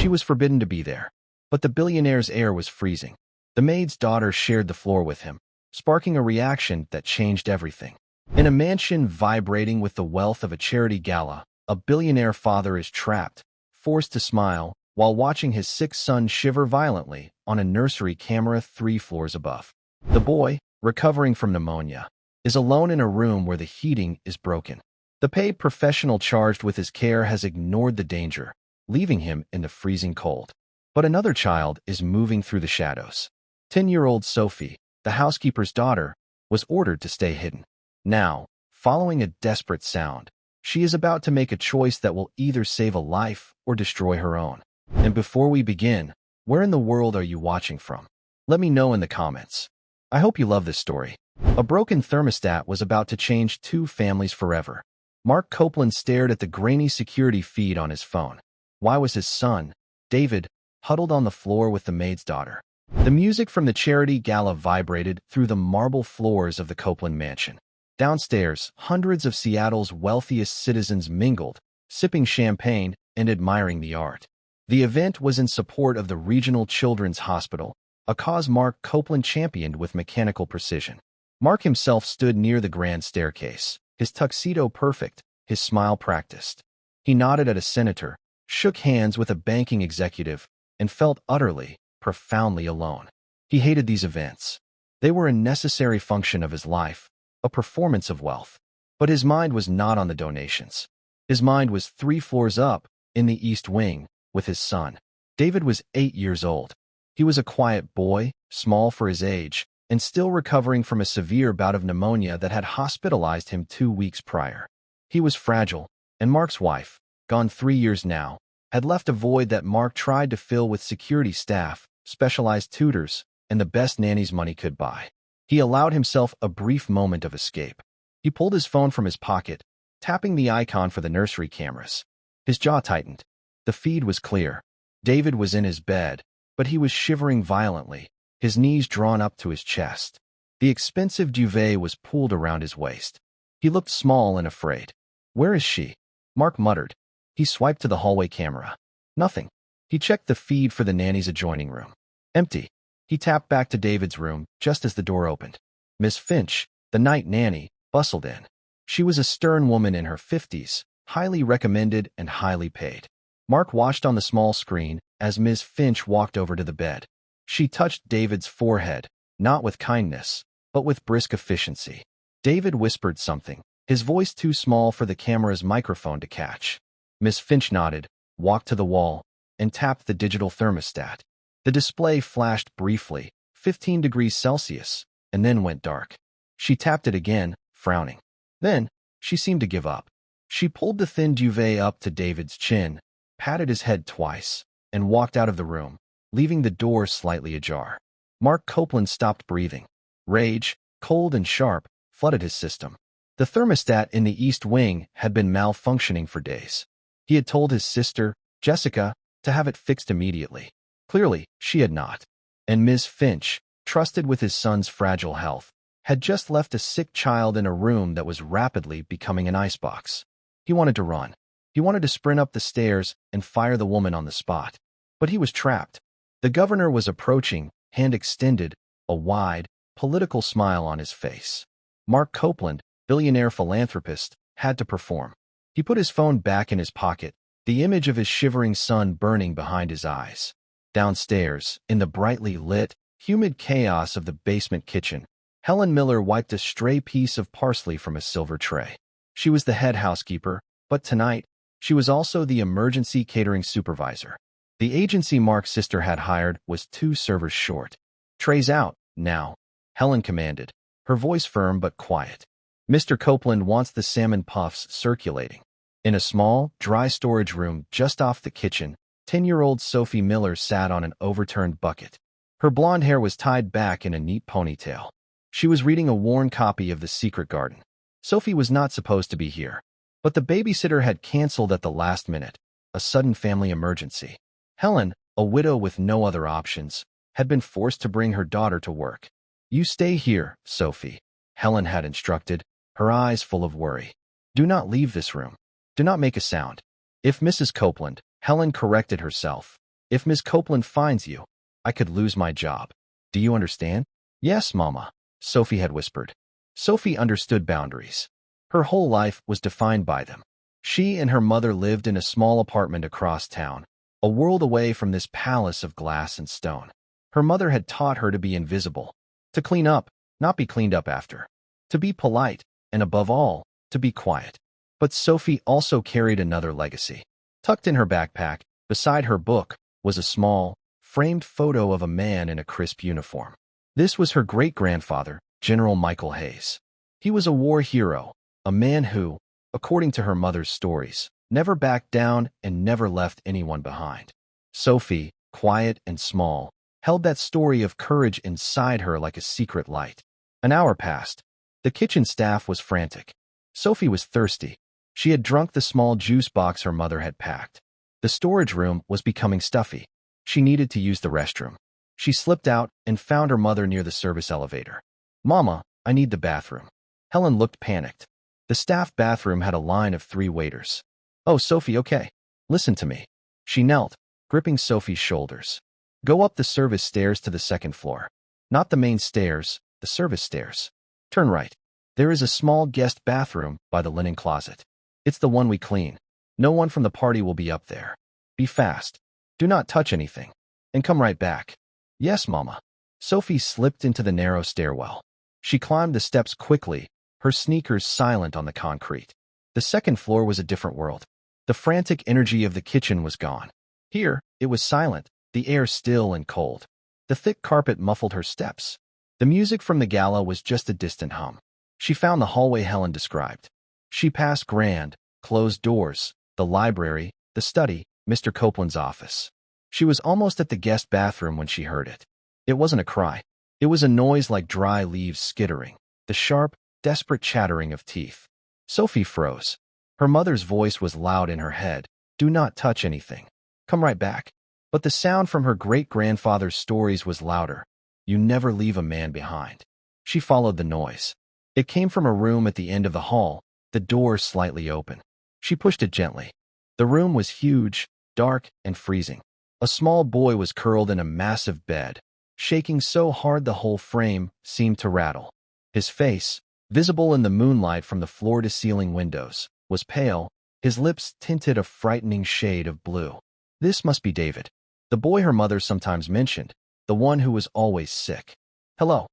She was forbidden to be there. But the billionaire's air was freezing. The maid's daughter shared the floor with him, sparking a reaction that changed everything. In a mansion vibrating with the wealth of a charity gala, a billionaire father is trapped, forced to smile, while watching his sick son shiver violently on a nursery camera 3 floors above. The boy, recovering from pneumonia, is alone in a room where the heating is broken. The paid professional charged with his care has ignored the danger, leaving him in the freezing cold. But another child is moving through the shadows. 10-year-old Sophie, the housekeeper's daughter, was ordered to stay hidden. Now, following a desperate sound, she is about to make a choice that will either save a life or destroy her own. And before we begin, where in the world are you watching from? Let me know in the comments. I hope you love this story. A broken thermostat was about to change 2 families forever. Mark Copeland stared at the grainy security feed on his phone. Why was his son, David, huddled on the floor with the maid's daughter? The music from the charity gala vibrated through the marble floors of the Copeland mansion. Downstairs, hundreds of Seattle's wealthiest citizens mingled, sipping champagne and admiring the art. The event was in support of the Regional Children's Hospital, a cause Mark Copeland championed with mechanical precision. Mark himself stood near the grand staircase, his tuxedo perfect, his smile practiced. He nodded at a senator, shook hands with a banking executive, and felt utterly, profoundly alone. He hated these events. They were a necessary function of his life, a performance of wealth. But his mind was not on the donations. His mind was 3 floors up, in the East Wing, with his son. David was 8 years old. He was a quiet boy, small for his age, and still recovering from a severe bout of pneumonia that had hospitalized him 2 weeks prior. He was fragile, and Mark's wife, gone 3 years now, had left a void that Mark tried to fill with security staff, specialized tutors, and the best nannies money could buy. He allowed himself a brief moment of escape. He pulled his phone from his pocket, tapping the icon for the nursery cameras. His jaw tightened. The feed was clear. David was in his bed, but he was shivering violently, his knees drawn up to his chest. The expensive duvet was pulled around his waist. He looked small and afraid. "Where is she?" Mark muttered. He swiped to the hallway camera. Nothing. He checked the feed for the nanny's adjoining room. Empty. He tapped back to David's room just as the door opened. Miss Finch, the night nanny, bustled in. She was a stern woman in her 50s, highly recommended and highly paid. Mark watched on the small screen as Miss Finch walked over to the bed. She touched David's forehead, not with kindness, but with brisk efficiency. David whispered something, his voice too small for the camera's microphone to catch. Miss Finch nodded, walked to the wall, and tapped the digital thermostat. The display flashed briefly, 15 degrees Celsius, and then went dark. She tapped it again, frowning. Then, she seemed to give up. She pulled the thin duvet up to David's chin, patted his head twice, and walked out of the room, leaving the door slightly ajar. Mark Copeland stopped breathing. Rage, cold and sharp, flooded his system. The thermostat in the East Wing had been malfunctioning for days. He had told his sister, Jessica, to have it fixed immediately. Clearly, she had not. And Ms. Finch, trusted with his son's fragile health, had just left a sick child in a room that was rapidly becoming an icebox. He wanted to run. He wanted to sprint up the stairs and fire the woman on the spot. But he was trapped. The governor was approaching, hand extended, a wide, political smile on his face. Mark Copeland, billionaire philanthropist, had to perform. He put his phone back in his pocket, the image of his shivering son burning behind his eyes. Downstairs, in the brightly lit, humid chaos of the basement kitchen, Helen Miller wiped a stray piece of parsley from a silver tray. She was the head housekeeper, but tonight, she was also the emergency catering supervisor. The agency Mark's sister had hired was 2 servers short. "Trays out, now," Helen commanded, her voice firm but quiet. "Mr. Copeland wants the salmon puffs circulating." In a small, dry storage room just off the kitchen, 10-year-old Sophie Miller sat on an overturned bucket. Her blonde hair was tied back in a neat ponytail. She was reading a worn copy of The Secret Garden. Sophie was not supposed to be here, but the babysitter had canceled at the last minute, a sudden family emergency. Helen, a widow with no other options, had been forced to bring her daughter to work. "You stay here, Sophie," Helen had instructed, her eyes full of worry. "Do not leave this room. Do not make a sound." If Mrs. Copeland, Helen corrected herself, If Miss Copeland finds you, I could lose my job. Do you understand? Yes, Mama, Sophie had whispered. Sophie understood boundaries. Her whole life was defined by them. She and her mother lived in a small apartment across town, a world away from this palace of glass and stone. Her mother had taught her to be invisible, to clean up, not be cleaned up after, to be polite, and above all, to be quiet. But Sophie also carried another legacy. Tucked in her backpack, beside her book, was a small, framed photo of a man in a crisp uniform. This was her great-grandfather, General Michael Hayes. He was a war hero, a man who, according to her mother's stories, never backed down and never left anyone behind. Sophie, quiet and small, held that story of courage inside her like a secret light. An hour passed. The kitchen staff was frantic. Sophie was thirsty. She had drunk the small juice box her mother had packed. The storage room was becoming stuffy. She needed to use the restroom. She slipped out and found her mother near the service elevator. Mama, I need the bathroom. Helen looked panicked. The staff bathroom had a line of 3 waiters. Oh, Sophie, okay. Listen to me. She knelt, gripping Sophie's shoulders. Go up the service stairs to the 2nd floor. Not the main stairs, the service stairs. Turn right. There is a small guest bathroom by the linen closet. It's the one we clean. No one from the party will be up there. Be fast. Do not touch anything. And come right back. Yes, Mama. Sophie slipped into the narrow stairwell. She climbed the steps quickly, her sneakers silent on the concrete. The 2nd floor was a different world. The frantic energy of the kitchen was gone. Here, it was silent, the air still and cold. The thick carpet muffled her steps. The music from the gala was just a distant hum. She found the hallway Helen described. She passed grand, closed doors, the library, the study, Mr. Copeland's office. She was almost at the guest bathroom when she heard it. It wasn't a cry. It was a noise like dry leaves skittering, the sharp, desperate chattering of teeth. Sophie froze. Her mother's voice was loud in her head. Do not touch anything. Come right back. But the sound from her great-grandfather's stories was louder. You never leave a man behind. She followed the noise. It came from a room at the end of the hall, the door slightly open. She pushed it gently. The room was huge, dark, and freezing. A small boy was curled in a massive bed, shaking so hard the whole frame seemed to rattle. His face, visible in the moonlight from the floor-to-ceiling windows, was pale, his lips tinted a frightening shade of blue. This must be David, the boy her mother sometimes mentioned, the one who was always sick. Hello,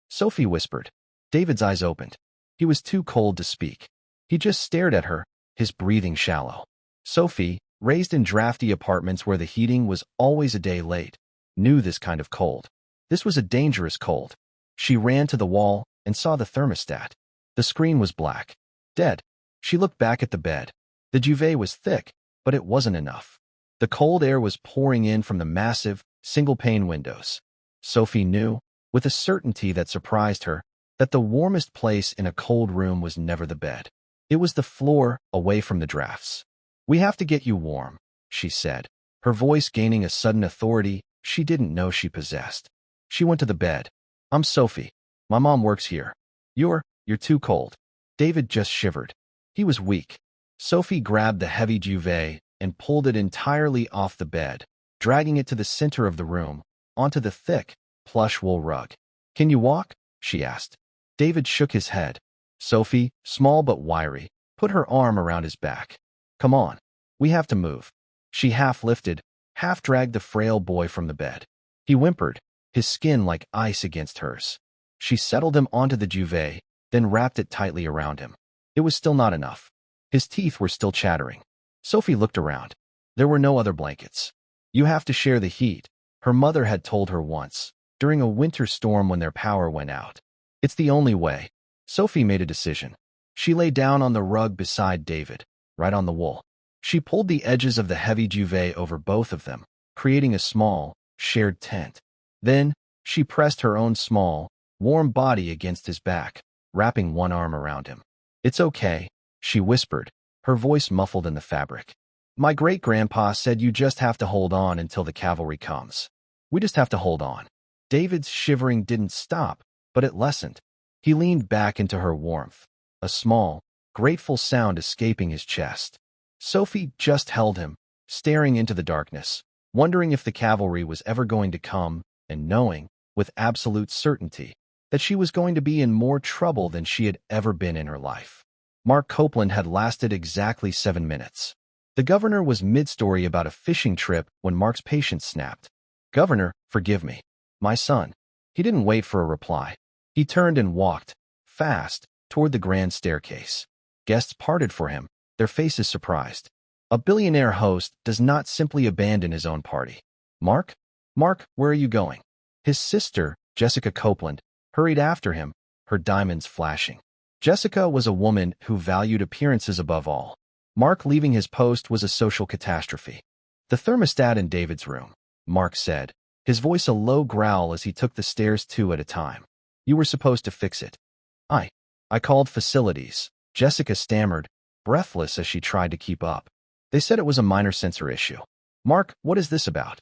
Sophie whispered. David's eyes opened. He was too cold to speak. He just stared at her, his breathing shallow. Sophie, raised in drafty apartments where the heating was always a day late, knew this kind of cold. This was a dangerous cold. She ran to the wall and saw the thermostat. The screen was black. Dead. She looked back at the bed. The duvet was thick, but it wasn't enough. The cold air was pouring in from the massive, single-pane windows. Sophie knew, with a certainty that surprised her, that the warmest place in a cold room was never the bed. It was the floor, away from the drafts. We have to get you warm, she said, her voice gaining a sudden authority she didn't know she possessed. She went to the bed. I'm Sophie. My mom works here. You're too cold. David just shivered. He was weak. Sophie grabbed the heavy duvet and pulled it entirely off the bed, dragging it to the center of the room, onto the thick, plush wool rug. Can you walk? She asked. David shook his head. Sophie, small but wiry, put her arm around his back. Come on. We have to move. She half lifted, half dragged the frail boy from the bed. He whimpered, his skin like ice against hers. She settled him onto the duvet, then wrapped it tightly around him. It was still not enough. His teeth were still chattering. Sophie looked around. There were no other blankets. You have to share the heat, her mother had told her once, during a winter storm when their power went out. It's the only way. Sophie made a decision. She lay down on the rug beside David, right on the wool. She pulled the edges of the heavy duvet over both of them, creating a small, shared tent. Then, she pressed her own small, warm body against his back, wrapping one arm around him. It's okay, she whispered, her voice muffled in the fabric. My great-grandpa said you just have to hold on until the cavalry comes. We just have to hold on. David's shivering didn't stop, but it lessened. He leaned back into her warmth, a small, grateful sound escaping his chest. Sophie just held him, staring into the darkness, wondering if the cavalry was ever going to come, and knowing, with absolute certainty, that she was going to be in more trouble than she had ever been in her life. Mark Copeland had lasted exactly 7 minutes. The governor was mid-story about a fishing trip when Mark's patience snapped. "Governor, forgive me. My son." He didn't wait for a reply. He turned and walked, fast, toward the grand staircase. Guests parted for him, their faces surprised. A billionaire host does not simply abandon his own party. "Mark? Mark, where are you going?" His sister, Jessica Copeland, hurried after him, her diamonds flashing. Jessica was a woman who valued appearances above all. Mark leaving his post was a social catastrophe. "The thermostat in David's room," Mark said, his voice a low growl as he took the stairs 2 at a time. "You were supposed to fix it." I called facilities," Jessica stammered, breathless as she tried to keep up. "They said it was a minor sensor issue." "Mark, what is this about?"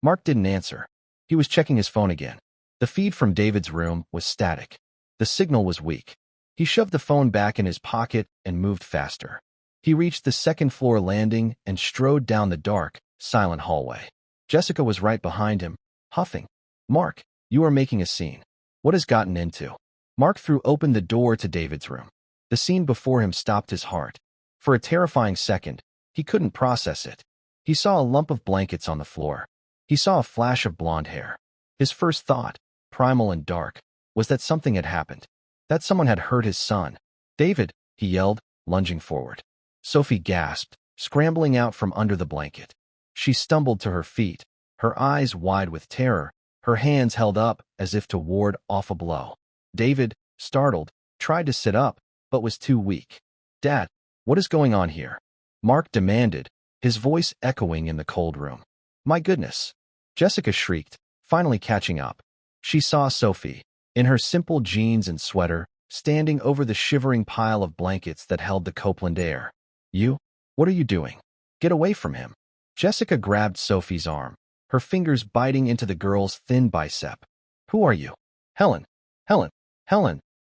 Mark didn't answer. He was checking his phone again. The feed from David's room was static. The signal was weak. He shoved the phone back in his pocket and moved faster. He reached the second-floor landing and strode down the dark, silent hallway. Jessica was right behind him, huffing. "Mark, you are making a scene. What has gotten into?" Mark threw open the door to David's room. The scene before him stopped his heart. For a terrifying second, he couldn't process it. He saw a lump of blankets on the floor. He saw a flash of blonde hair. His first thought, primal and dark, was that something had happened. That someone had hurt his son. "David!" he yelled, lunging forward. Sophie gasped, scrambling out from under the blanket. She stumbled to her feet, her eyes wide with terror, her hands held up as if to ward off a blow. David, startled, tried to sit up, but was too weak. "Dad, what is going on here?" Mark demanded, his voice echoing in the cold room. "My goodness!" Jessica shrieked, finally catching up. She saw Sophie, in her simple jeans and sweater, standing over the shivering pile of blankets that held the Copeland heir. "You? What are you doing? Get away from him." Jessica grabbed Sophie's arm, her fingers biting into the girl's thin bicep. "Who are you?" Helen,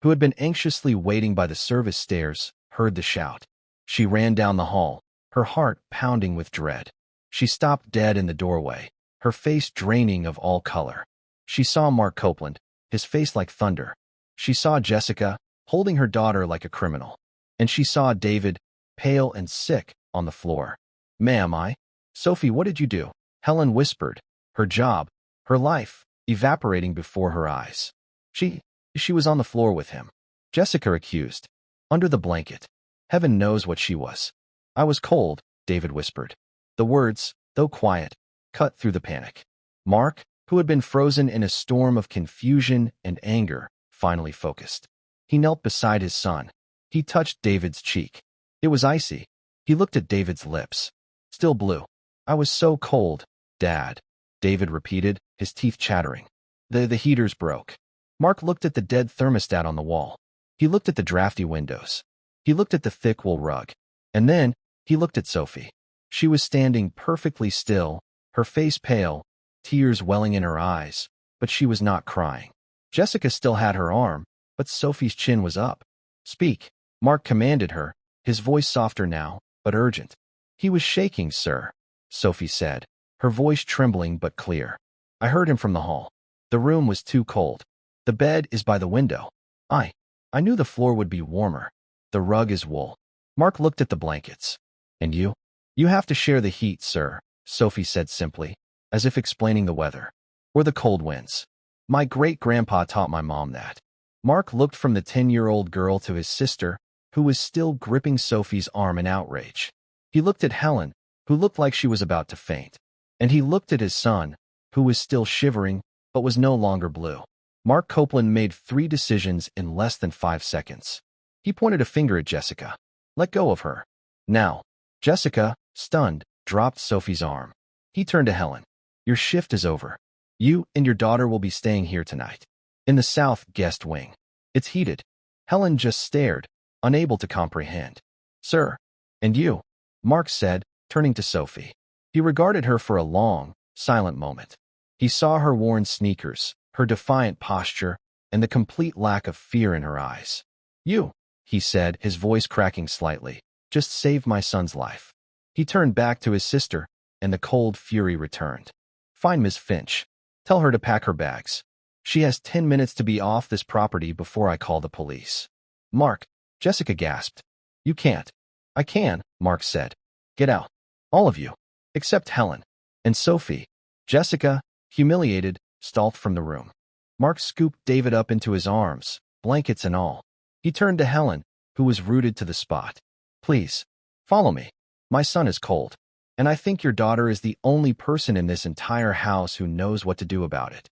who had been anxiously waiting by the service stairs, heard the shout. She ran down the hall, her heart pounding with dread. She stopped dead in the doorway, her face draining of all color. She saw Mark Copeland, his face like thunder. She saw Jessica, holding her daughter like a criminal. And she saw David, pale and sick, on the floor. "Ma'am, Sophie, what did you do?" Helen whispered, her job, her life, evaporating before her eyes. She was on the floor with him. Jessica accused. "Under the blanket. Heaven knows what she was." "I was cold," David whispered. The words, though quiet, cut through the panic. Mark, who had been frozen in a storm of confusion and anger, finally focused. He knelt beside his son. He touched David's cheek. It was icy. He looked at David's lips. Still blue. "I was so cold, Dad," David repeated, his teeth chattering. The heaters broke." Mark looked at the dead thermostat on the wall. He looked at the drafty windows. He looked at the thick wool rug. And then, he looked at Sophie. She was standing perfectly still, her face pale, tears welling in her eyes, but she was not crying. Jessica still had her arm, but Sophie's chin was up. "Speak," Mark commanded her, his voice softer now, but urgent. "He was shaking, sir," Sophie said, her voice trembling but clear. "I heard him from the hall. The room was too cold. The bed is by the window. I knew the floor would be warmer. The rug is wool." Mark looked at the blankets. "And you?" "You have to share the heat, sir," Sophie said simply, as if explaining the weather. "Or the cold winds. My great-grandpa taught my mom that." Mark looked from the 10-year-old girl to his sister, who was still gripping Sophie's arm in outrage. He looked at Helen, who looked like she was about to faint. And he looked at his son, who was still shivering, but was no longer blue. Mark Copeland made 3 decisions in less than 5 seconds. He pointed a finger at Jessica. "Let go of her. Now." Jessica, stunned, dropped Sophie's arm. He turned to Helen. "Your shift is over. You and your daughter will be staying here tonight. In the south guest wing. It's heated." Helen just stared, unable to comprehend. "Sir, and you?" Mark said, turning to Sophie. He regarded her for a long, silent moment. He saw her worn sneakers, her defiant posture, and the complete lack of fear in her eyes. "You," he said, his voice cracking slightly, "just saved my son's life." He turned back to his sister, and the cold fury returned. Find Miss Finch. Tell her to pack her bags. She has 10 minutes to be off this property before I call the police. Mark, Jessica gasped. You can't. I can, Mark said. Get out. All of you. Except Helen. And Sophie. Jessica, humiliated, stalked from the room. Mark scooped David up into his arms, blankets and all. He turned to Helen, who was rooted to the spot. Please, follow me. My son is cold, and I think your daughter is the only person in this entire house who knows what to do about it.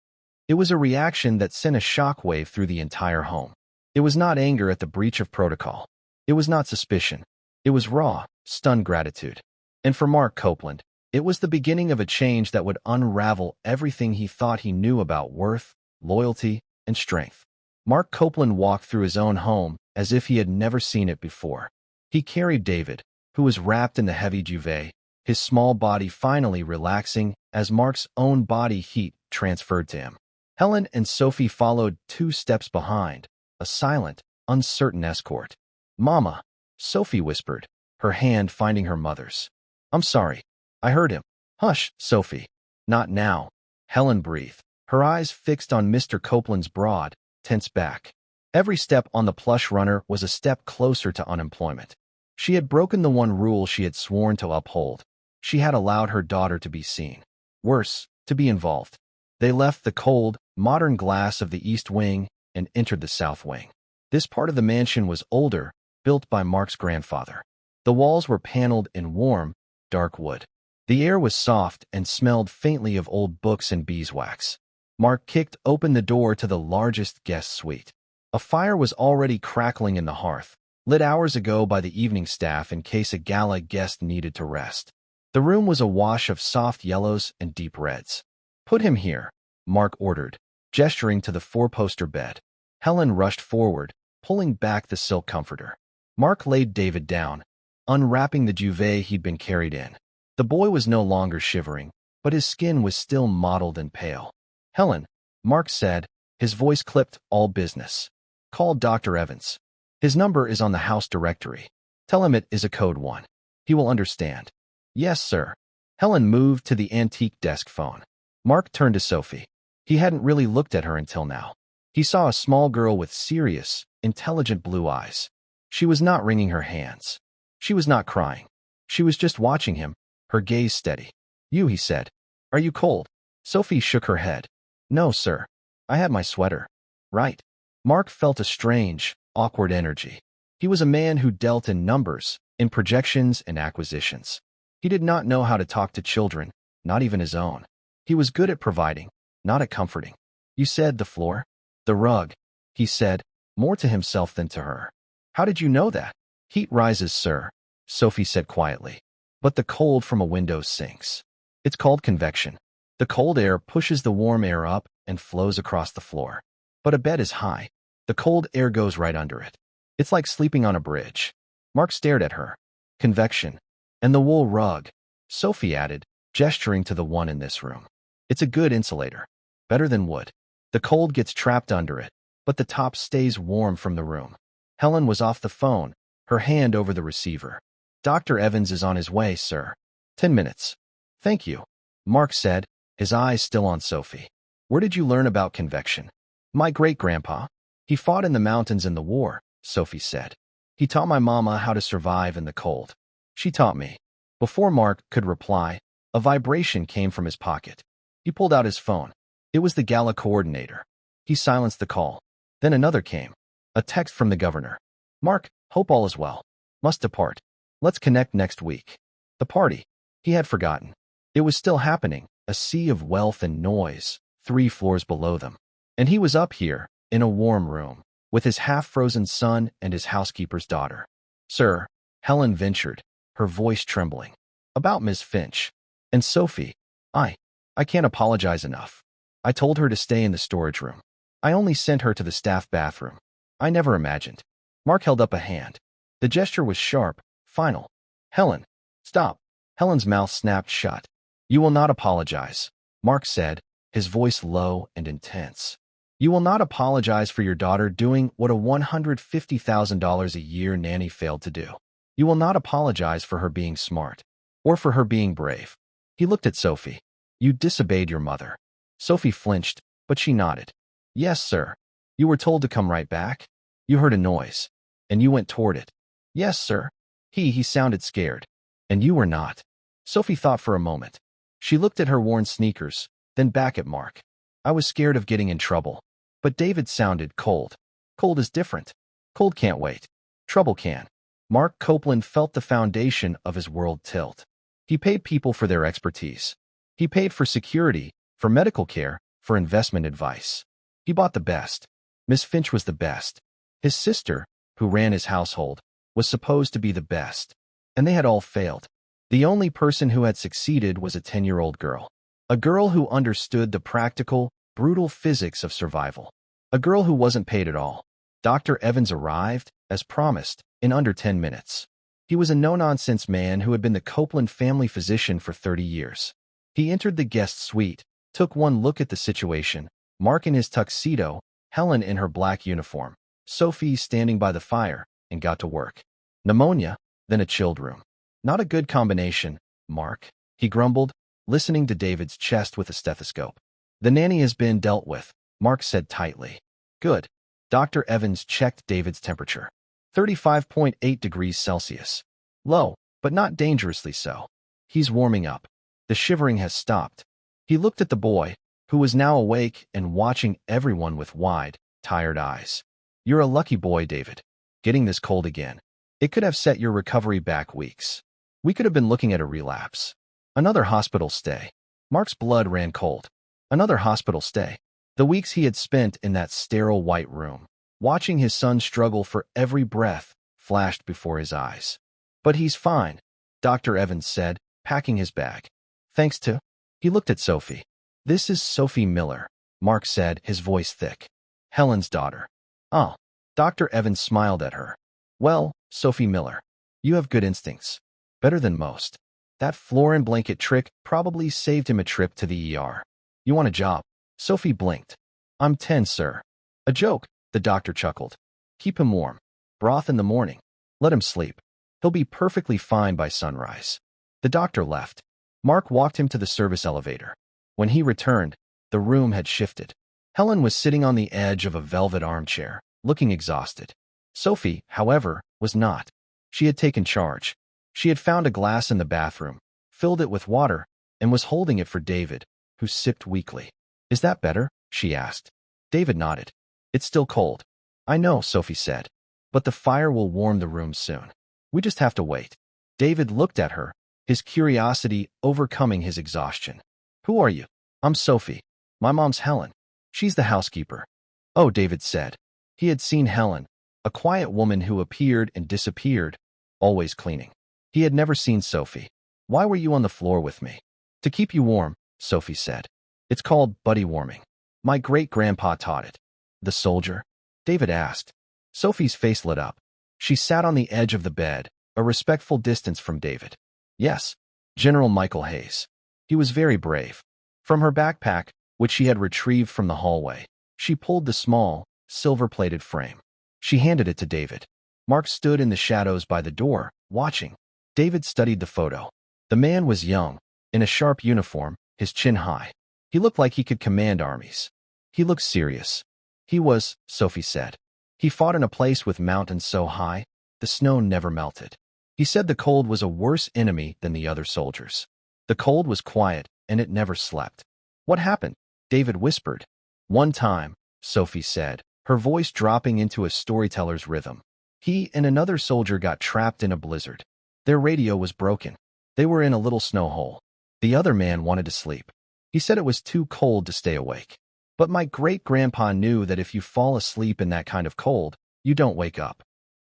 It was a reaction that sent a shockwave through the entire home. It was not anger at the breach of protocol. It was not suspicion. It was raw, stunned gratitude. And for Mark Copeland, it was the beginning of a change that would unravel everything he thought he knew about worth, loyalty, and strength. Mark Copeland walked through his own home as if he had never seen it before. He carried David, who was wrapped in the heavy duvet, his small body finally relaxing as Mark's own body heat transferred to him. Helen and Sophie followed 2 steps behind, a silent, uncertain escort. Mama, Sophie whispered, her hand finding her mother's. I'm sorry. I heard him. Hush, Sophie. Not now. Helen breathed, her eyes fixed on Mr. Copeland's broad, tense back. Every step on the plush runner was a step closer to unemployment. She had broken the one rule she had sworn to uphold. She had allowed her daughter to be seen. Worse, to be involved. They left the cold, modern glass of the East Wing and entered the South Wing. This part of the mansion was older, built by Mark's grandfather. The walls were paneled in warm, dark wood. The air was soft and smelled faintly of old books and beeswax. Mark kicked open the door to the largest guest suite. A fire was already crackling in the hearth, lit hours ago by the evening staff in case a gala guest needed to rest. The room was awash of soft yellows and deep reds. Put him here, Mark ordered, gesturing to the 4-poster bed. Helen rushed forward, pulling back the silk comforter. Mark laid David down, unwrapping the duvet he'd been carried in. The boy was no longer shivering, but his skin was still mottled and pale. Helen, Mark said, his voice clipped, all business. Call Dr. Evans. His number is on the house directory. Tell him it is a code 1. He will understand. Yes, sir. Helen moved to the antique desk phone. Mark turned to Sophie. He hadn't really looked at her until now. He saw a small girl with serious, intelligent blue eyes. She was not wringing her hands. She was not crying. She was just watching him, her gaze steady. You, he said. Are you cold? Sophie shook her head. No, sir. I had my sweater. Right. Mark felt a strange, awkward energy. He was a man who dealt in numbers, in projections and acquisitions. He did not know how to talk to children, not even his own. He was good at providing, not at comforting. You said the floor? The rug, he said, more to himself than to her. How did you know that? Heat rises, sir, Sophie said quietly. But the cold from a window sinks. It's called convection. The cold air pushes the warm air up and flows across the floor. But a bed is high. The cold air goes right under it. It's like sleeping on a bridge. Mark stared at her. Convection. And the wool rug, Sophie added, gesturing to the one in this room. It's a good insulator. Better than wood. The cold gets trapped under it, but the top stays warm from the room. Helen was off the phone, her hand over the receiver. Dr. Evans is on his way, sir. 10 minutes. Thank you, Mark said, his eyes still on Sophie. Where did you learn about convection? My great-grandpa. He fought in the mountains in the war, Sophie said. He taught my mama how to survive in the cold. She taught me. Before Mark could reply, a vibration came from his pocket. He pulled out his phone. It was the gala coordinator. He silenced the call. Then another came. A text from the governor. Mark, hope all is well. Must depart. Let's connect next week. The party. He had forgotten. It was still happening, a sea of wealth and noise, 3 floors below them. And he was up here, in a warm room, with his half-frozen son and his housekeeper's daughter. Sir, Helen ventured, her voice trembling. About Miss Finch. And Sophie. I can't apologize enough. I told her to stay in the storage room. I only sent her to the staff bathroom. I never imagined. Mark held up a hand. The gesture was sharp, final. Helen, stop. Helen's mouth snapped shut. You will not apologize, Mark said, his voice low and intense. You will not apologize for your daughter doing what a $150,000 a year nanny failed to do. You will not apologize for her being smart, or for her being brave. He looked at Sophie. You disobeyed your mother. Sophie flinched, but she nodded. Yes, sir. You were told to come right back? You heard a noise, and you went toward it. Yes, sir. He sounded scared. And you were not. Sophie thought for a moment. She looked at her worn sneakers, then back at Mark. I was scared of getting in trouble. But David sounded cold. Cold is different. Cold can't wait. Trouble can. Mark Copeland felt the foundation of his world tilt. He paid people for their expertise. He paid for security, for medical care, for investment advice. He bought the best. Miss Finch was the best. His sister, who ran his household, was supposed to be the best. And they had all failed. The only person who had succeeded was a 10-year-old girl. A girl who understood the practical, brutal physics of survival. A girl who wasn't paid at all. Dr. Evans arrived, as promised, in under 10 minutes. He was a no-nonsense man who had been the Copeland family physician for 30 years. He entered the guest suite, took one look at the situation, Mark in his tuxedo, Helen in her black uniform, Sophie standing by the fire, and got to work. Pneumonia, then a chilled room. Not a good combination, Mark, he grumbled, listening to David's chest with a stethoscope. The nanny has been dealt with, Mark said tightly. Good. Dr. Evans checked David's temperature. 35.8 degrees Celsius. Low, but not dangerously so. He's warming up. The shivering has stopped. He looked at the boy, who was now awake and watching everyone with wide, tired eyes. You're a lucky boy, David. Getting this cold again. It could have set your recovery back weeks. We could have been looking at a relapse. Another hospital stay. Mark's blood ran cold. Another hospital stay. The weeks he had spent in that sterile white room, watching his son struggle for every breath, flashed before his eyes. But he's fine, Dr. Evans said, packing his bag. Thanks to... He looked at Sophie. This is Sophie Miller, Mark said, his voice thick. Helen's daughter. Oh. Dr. Evans smiled at her. Well, Sophie Miller, you have good instincts. Better than most. That floor and blanket trick probably saved him a trip to the ER. You want a job? Sophie blinked. I'm 10, sir. A joke, the doctor chuckled. Keep him warm. Broth in the morning. Let him sleep. He'll be perfectly fine by sunrise. The doctor left. Mark walked him to the service elevator. When he returned, the room had shifted. Helen was sitting on the edge of a velvet armchair, looking exhausted. Sophie, however, was not. She had taken charge. She had found a glass in the bathroom, filled it with water, and was holding it for David, who sipped weakly. Is that better? She asked. David nodded. It's still cold. I know, Sophie said. But the fire will warm the room soon. We just have to wait. David looked at her, his curiosity overcoming his exhaustion. Who are you? I'm Sophie. My mom's Helen. She's the housekeeper. Oh, David said. He had seen Helen, a quiet woman who appeared and disappeared, always cleaning. He had never seen Sophie. Why were you on the floor with me? To keep you warm, Sophie said. It's called buddy warming. My great-grandpa taught it. The soldier? David asked. Sophie's face lit up. She sat on the edge of the bed, a respectful distance from David. Yes, General Michael Hayes. He was very brave. From her backpack, which she had retrieved from the hallway, she pulled the small, silver-plated frame. She handed it to David. Mark stood in the shadows by the door, watching. David studied the photo. The man was young, in a sharp uniform, his chin high. He looked like he could command armies. He looked serious. He was, Sophie said. He fought in a place with mountains so high, the snow never melted. He said the cold was a worse enemy than the other soldiers. The cold was quiet, and it never slept. What happened? David whispered. One time, Sophie said, her voice dropping into a storyteller's rhythm. He and another soldier got trapped in a blizzard. Their radio was broken. They were in a little snow hole. The other man wanted to sleep. He said it was too cold to stay awake. But my great-grandpa knew that if you fall asleep in that kind of cold, you don't wake up.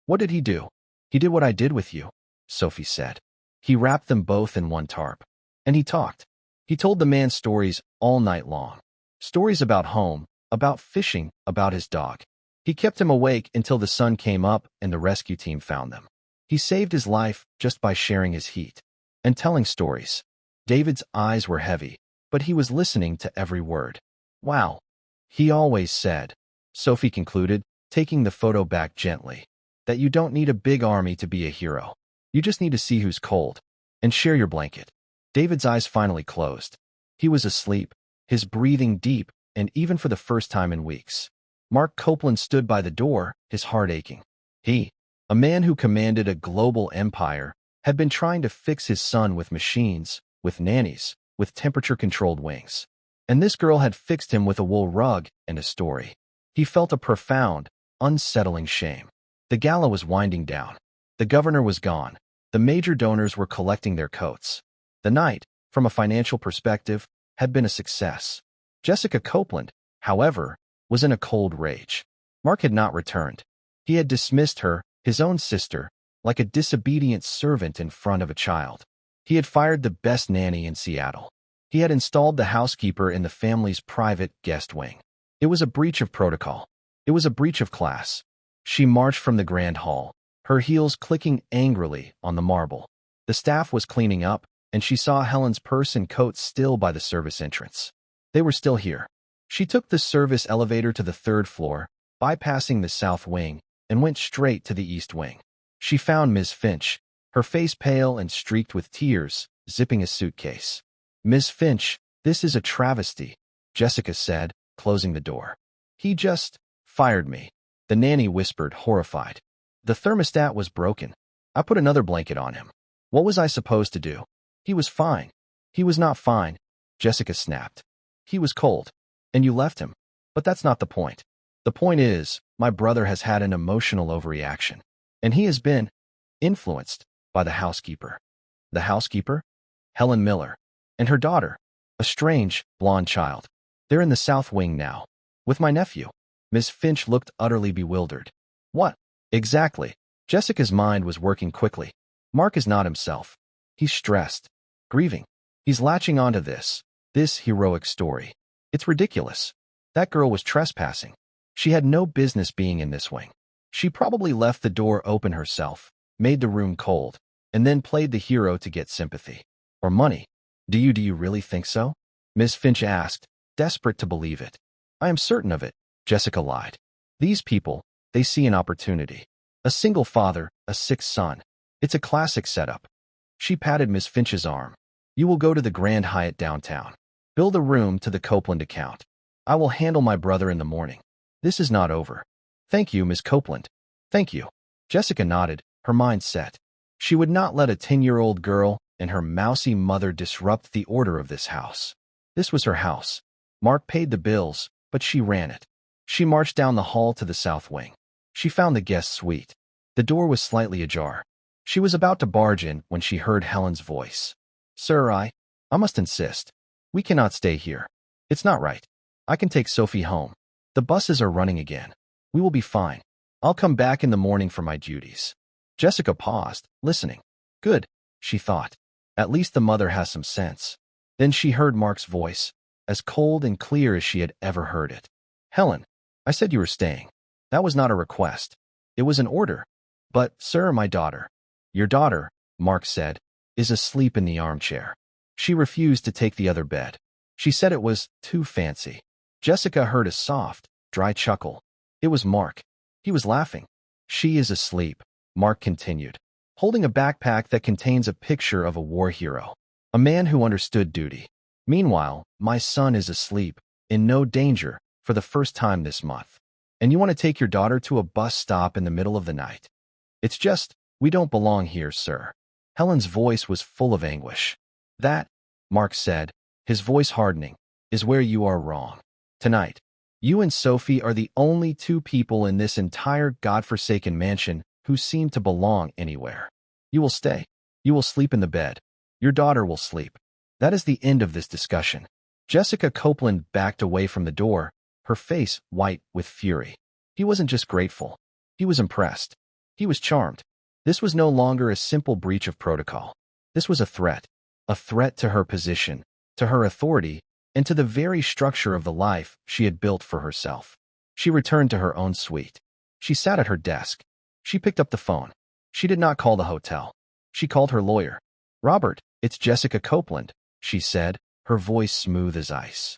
What did he do? He did what I did with you, Sophie said. He wrapped them both in one tarp. And he talked. He told the man stories all night long. Stories about home, about fishing, about his dog. He kept him awake until the sun came up and the rescue team found them. He saved his life just by sharing his heat and telling stories. David's eyes were heavy, but he was listening to every word. Wow. He always said, Sophie concluded, taking the photo back gently, that you don't need a big army to be a hero. You just need to see who's cold and share your blanket. David's eyes finally closed. He was asleep, his breathing deep, and even for the first time in weeks. Mark Copeland stood by the door, his heart aching. He, a man who commanded a global empire, had been trying to fix his son with machines, with nannies, with temperature-controlled wings. And this girl had fixed him with a wool rug and a story. He felt a profound, unsettling shame. The gala was winding down. The governor was gone. The major donors were collecting their coats. The night, from a financial perspective, had been a success. Jessica Copeland, however, was in a cold rage. Mark had not returned. He had dismissed her, his own sister, like a disobedient servant in front of a child. He had fired the best nanny in Seattle. He had installed the housekeeper in the family's private guest wing. It was a breach of protocol. It was a breach of class. She marched from the grand hall, her heels clicking angrily on the marble. The staff was cleaning up, and she saw Helen's purse and coat still by the service entrance. They were still here. She took the service elevator to the third floor, bypassing the south wing, and went straight to the east wing. She found Ms. Finch, her face pale and streaked with tears, zipping a suitcase. "Ms. Finch, this is a travesty," Jessica said, closing the door. "He just fired me," the nanny whispered, horrified. "The thermostat was broken. I put another blanket on him. What was I supposed to do? He was fine." "He was not fine," Jessica snapped. "He was cold. And you left him. But that's not the point. The point is, my brother has had an emotional overreaction. And he has been influenced by the housekeeper." "The housekeeper?" "Helen Miller. And her daughter. A strange, blonde child. They're in the south wing now. With my nephew." Ms. Finch looked utterly bewildered. "What? Exactly?" Jessica's mind was working quickly. "Mark is not himself. He's stressed. Grieving. He's latching onto this heroic story. It's ridiculous. That girl was trespassing. She had no business being in this wing. She probably left the door open herself, made the room cold, and then played the hero to get sympathy. Or money. Do you really think so?" Ms. Finch asked, desperate to believe it. "I am certain of it," Jessica lied. "These people, they see an opportunity. A single father, a sick son. It's a classic setup." She patted Ms. Finch's arm. "You will go to the Grand Hyatt downtown. Build a room to the Copeland account. I will handle my brother in the morning. This is not over." "Thank you, Miss Copeland." "Thank you." Jessica nodded, her mind set. She would not let a 10-year-old girl and her mousy mother disrupt the order of this house. This was her house. Mark paid the bills, but she ran it. She marched down the hall to the south wing. She found the guest suite. The door was slightly ajar. She was about to barge in when she heard Helen's voice. "Sir, I must insist. We cannot stay here. It's not right. I can take Sophie home. The buses are running again. We will be fine. I'll come back in the morning for my duties." Jessica paused, listening. Good, she thought. At least the mother has some sense. Then she heard Mark's voice, as cold and clear as she had ever heard it. "Helen, I said you were staying. That was not a request. It was an order." "But, sir, my daughter." "Your daughter," Mark said, "is asleep in the armchair. She refused to take the other bed. She said it was too fancy." Jessica heard a soft, dry chuckle. It was Mark. He was laughing. "She is asleep," Mark continued, holding a backpack that contains a picture of a war hero, a man who understood duty. "Meanwhile, my son is asleep, in no danger, for the first time this month. And you want to take your daughter to a bus stop in the middle of the night? It's just, we don't belong here, sir." Helen's voice was full of anguish. "That," Mark said, his voice hardening, "is where you are wrong. Tonight, you and Sophie are the only two people in this entire godforsaken mansion who seem to belong anywhere. You will stay. You will sleep in the bed. Your daughter will sleep. That is the end of this discussion." Jessica Copeland backed away from the door, her face white with fury. He wasn't just grateful. He was impressed. He was charmed. This was no longer a simple breach of protocol. This was a threat to her position, to her authority, and to the very structure of the life she had built for herself. She returned to her own suite. She sat at her desk. She picked up the phone. She did not call the hotel. She called her lawyer. "Robert, it's Jessica Copeland," she said, her voice smooth as ice.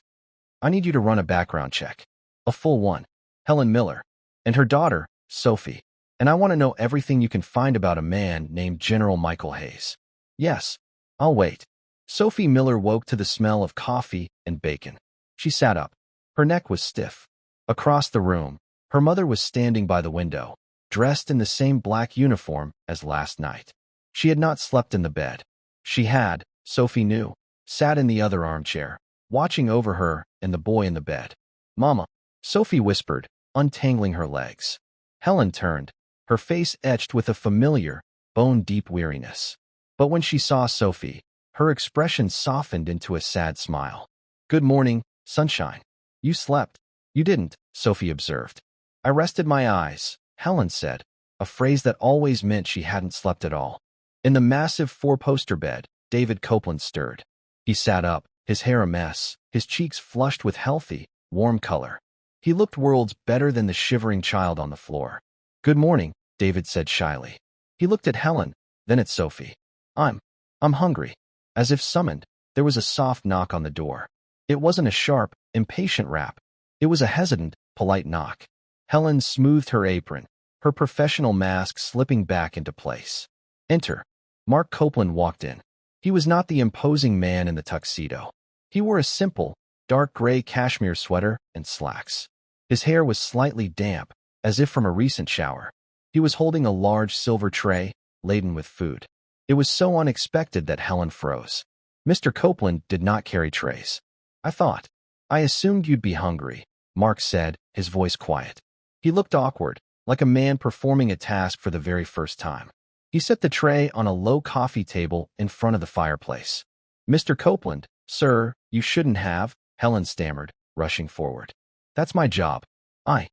"I need you to run a background check. A full one. Helen Miller. And her daughter, Sophie. And I want to know everything you can find about a man named General Michael Hayes." "Yes. I'll wait." Sophie Miller woke to the smell of coffee and bacon. She sat up. Her neck was stiff. Across the room, her mother was standing by the window, dressed in the same black uniform as last night. She had not slept in the bed. She had, Sophie knew, sat in the other armchair, watching over her and the boy in the bed. "Mama," Sophie whispered, untangling her legs. Helen turned, her face etched with a familiar, bone-deep weariness. But when she saw Sophie, her expression softened into a sad smile. "Good morning, sunshine. You slept." "You didn't," Sophie observed. "I rested my eyes," Helen said, a phrase that always meant she hadn't slept at all. In the massive four-poster bed, David Copeland stirred. He sat up, his hair a mess, his cheeks flushed with healthy, warm color. He looked worlds better than the shivering child on the floor. "Good morning," David said shyly. He looked at Helen, then at Sophie. I'm hungry." As if summoned, there was a soft knock on the door. It wasn't a sharp, impatient rap. It was a hesitant, polite knock. Helen smoothed her apron, her professional mask slipping back into place. "Enter." Mark Copeland walked in. He was not the imposing man in the tuxedo. He wore a simple, dark gray cashmere sweater and slacks. His hair was slightly damp, as if from a recent shower. He was holding a large silver tray, laden with food. It was so unexpected that Helen froze. Mr. Copeland did not carry trays. I assumed you'd be hungry," Mark said, his voice quiet. He looked awkward, like a man performing a task for the very first time. He set the tray on a low coffee table in front of the fireplace. "Mr. Copeland, sir, you shouldn't have," Helen stammered, rushing forward. "That's my job. I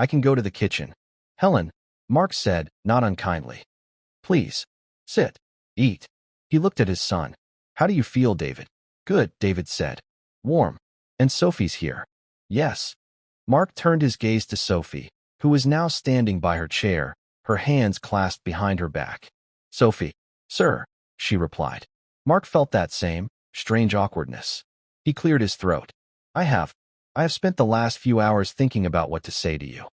can go to the kitchen." "Helen," Mark said, not unkindly. "Please, sit. Eat." He looked at his son. "How do you feel, David?" "Good," David said. "Warm. And Sophie's here." "Yes." Mark turned his gaze to Sophie, who was now standing by her chair, her hands clasped behind her back. "Sophie." "Sir," she replied. Mark felt that same, strange awkwardness. He cleared his throat. I have spent the last few hours thinking about what to say to you."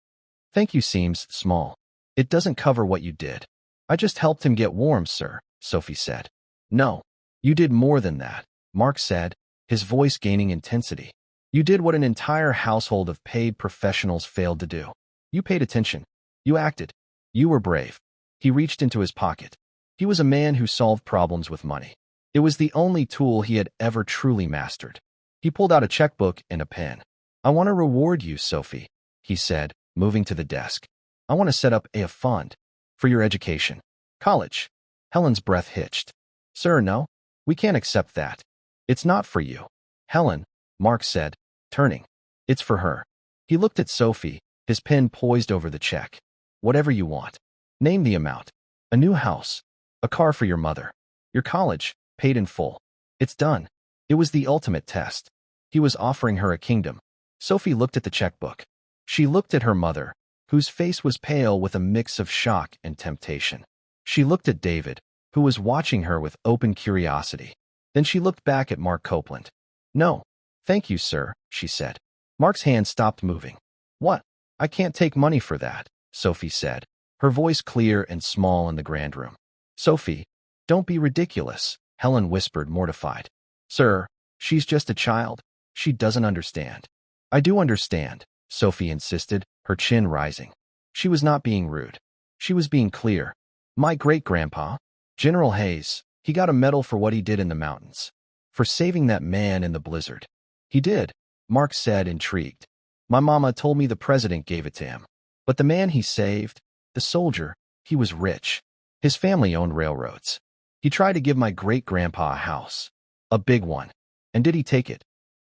"Thank you seems small. It doesn't cover what you did." "I just helped him get warm, sir," Sophie said. "No, you did more than that," Mark said, his voice gaining intensity. "You did what an entire household of paid professionals failed to do. You paid attention. You acted. You were brave." He reached into his pocket. He was a man who solved problems with money. It was the only tool he had ever truly mastered. He pulled out a checkbook and a pen. "I want to reward you, Sophie," he said, moving to the desk. "I want to set up a fund for your education. College." Helen's breath hitched. "Sir, no. We can't accept that. It's not for you." "Helen," Mark said, turning. "It's for her." He looked at Sophie, his pen poised over the check. "Whatever you want. Name the amount. A new house. A car for your mother. Your college, paid in full. It's done." It was the ultimate test. He was offering her a kingdom. Sophie looked at the checkbook. She looked at her mother, whose face was pale with a mix of shock and temptation. She looked at David, who was watching her with open curiosity. Then she looked back at Mark Copeland. "No, thank you, sir," she said. Mark's hand stopped moving. "What? I can't take money for that," Sophie said, her voice clear and small in the grand room. "Sophie, don't be ridiculous," Helen whispered, mortified. "Sir, she's just a child. She doesn't understand." "I do understand," Sophie insisted, her chin rising. She was not being rude. She was being clear. "My great-grandpa, General Hayes, he got a medal for what he did in the mountains. For saving that man in the blizzard." "He did," Mark said, intrigued. "My mama told me the president gave it to him. But the man he saved, the soldier, he was rich. His family owned railroads. He tried to give my great-grandpa a house. A big one." "And did he take it?"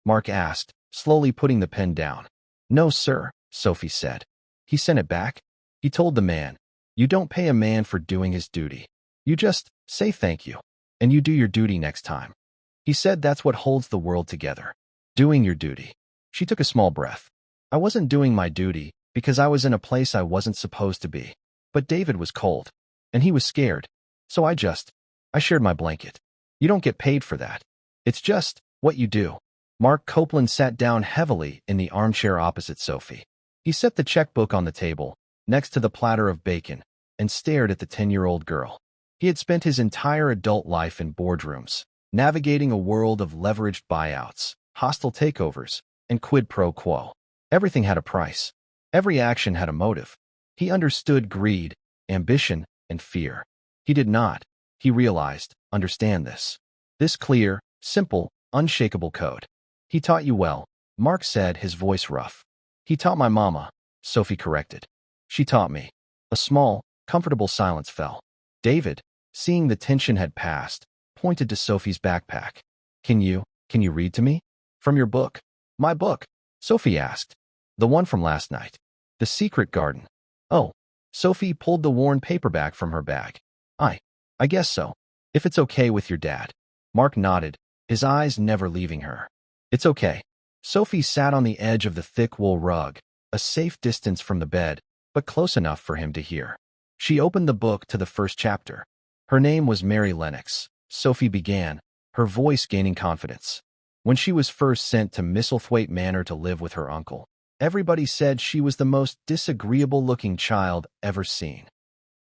Mark asked, slowly putting the pen down. "No, sir," Sophie said. "He sent it back. He told the man, 'You don't pay a man for doing his duty. You just say thank you, and you do your duty next time.' He said that's what holds the world together. Doing your duty." She took a small breath. "I wasn't doing my duty because I was in a place I wasn't supposed to be. But David was cold, and he was scared. So I shared my blanket. You don't get paid for that. It's just what you do." Mark Copeland sat down heavily in the armchair opposite Sophie. He set the checkbook on the table, next to the platter of bacon, and stared at the 10-year-old girl. He had spent his entire adult life in boardrooms, navigating a world of leveraged buyouts, hostile takeovers, and quid pro quo. Everything had a price. Every action had a motive. He understood greed, ambition, and fear. He did not, he realized, understand this. This clear, simple, unshakable code. He taught you well, Mark said, his voice rough. He taught my mama, Sophie corrected. She taught me. A small, comfortable silence fell. David, seeing the tension had passed, pointed to Sophie's backpack. Can you read to me? From your book. My book? Sophie asked. The one from last night. The Secret Garden. Oh. Sophie pulled the worn paperback from her bag. I guess so. If it's okay with your dad. Mark nodded, his eyes never leaving her. It's okay. Sophie sat on the edge of the thick wool rug, a safe distance from the bed, but close enough for him to hear. She opened the book to the first chapter. Her name was Mary Lennox, Sophie began, her voice gaining confidence. When she was first sent to Misselthwaite Manor to live with her uncle, everybody said she was the most disagreeable-looking child ever seen.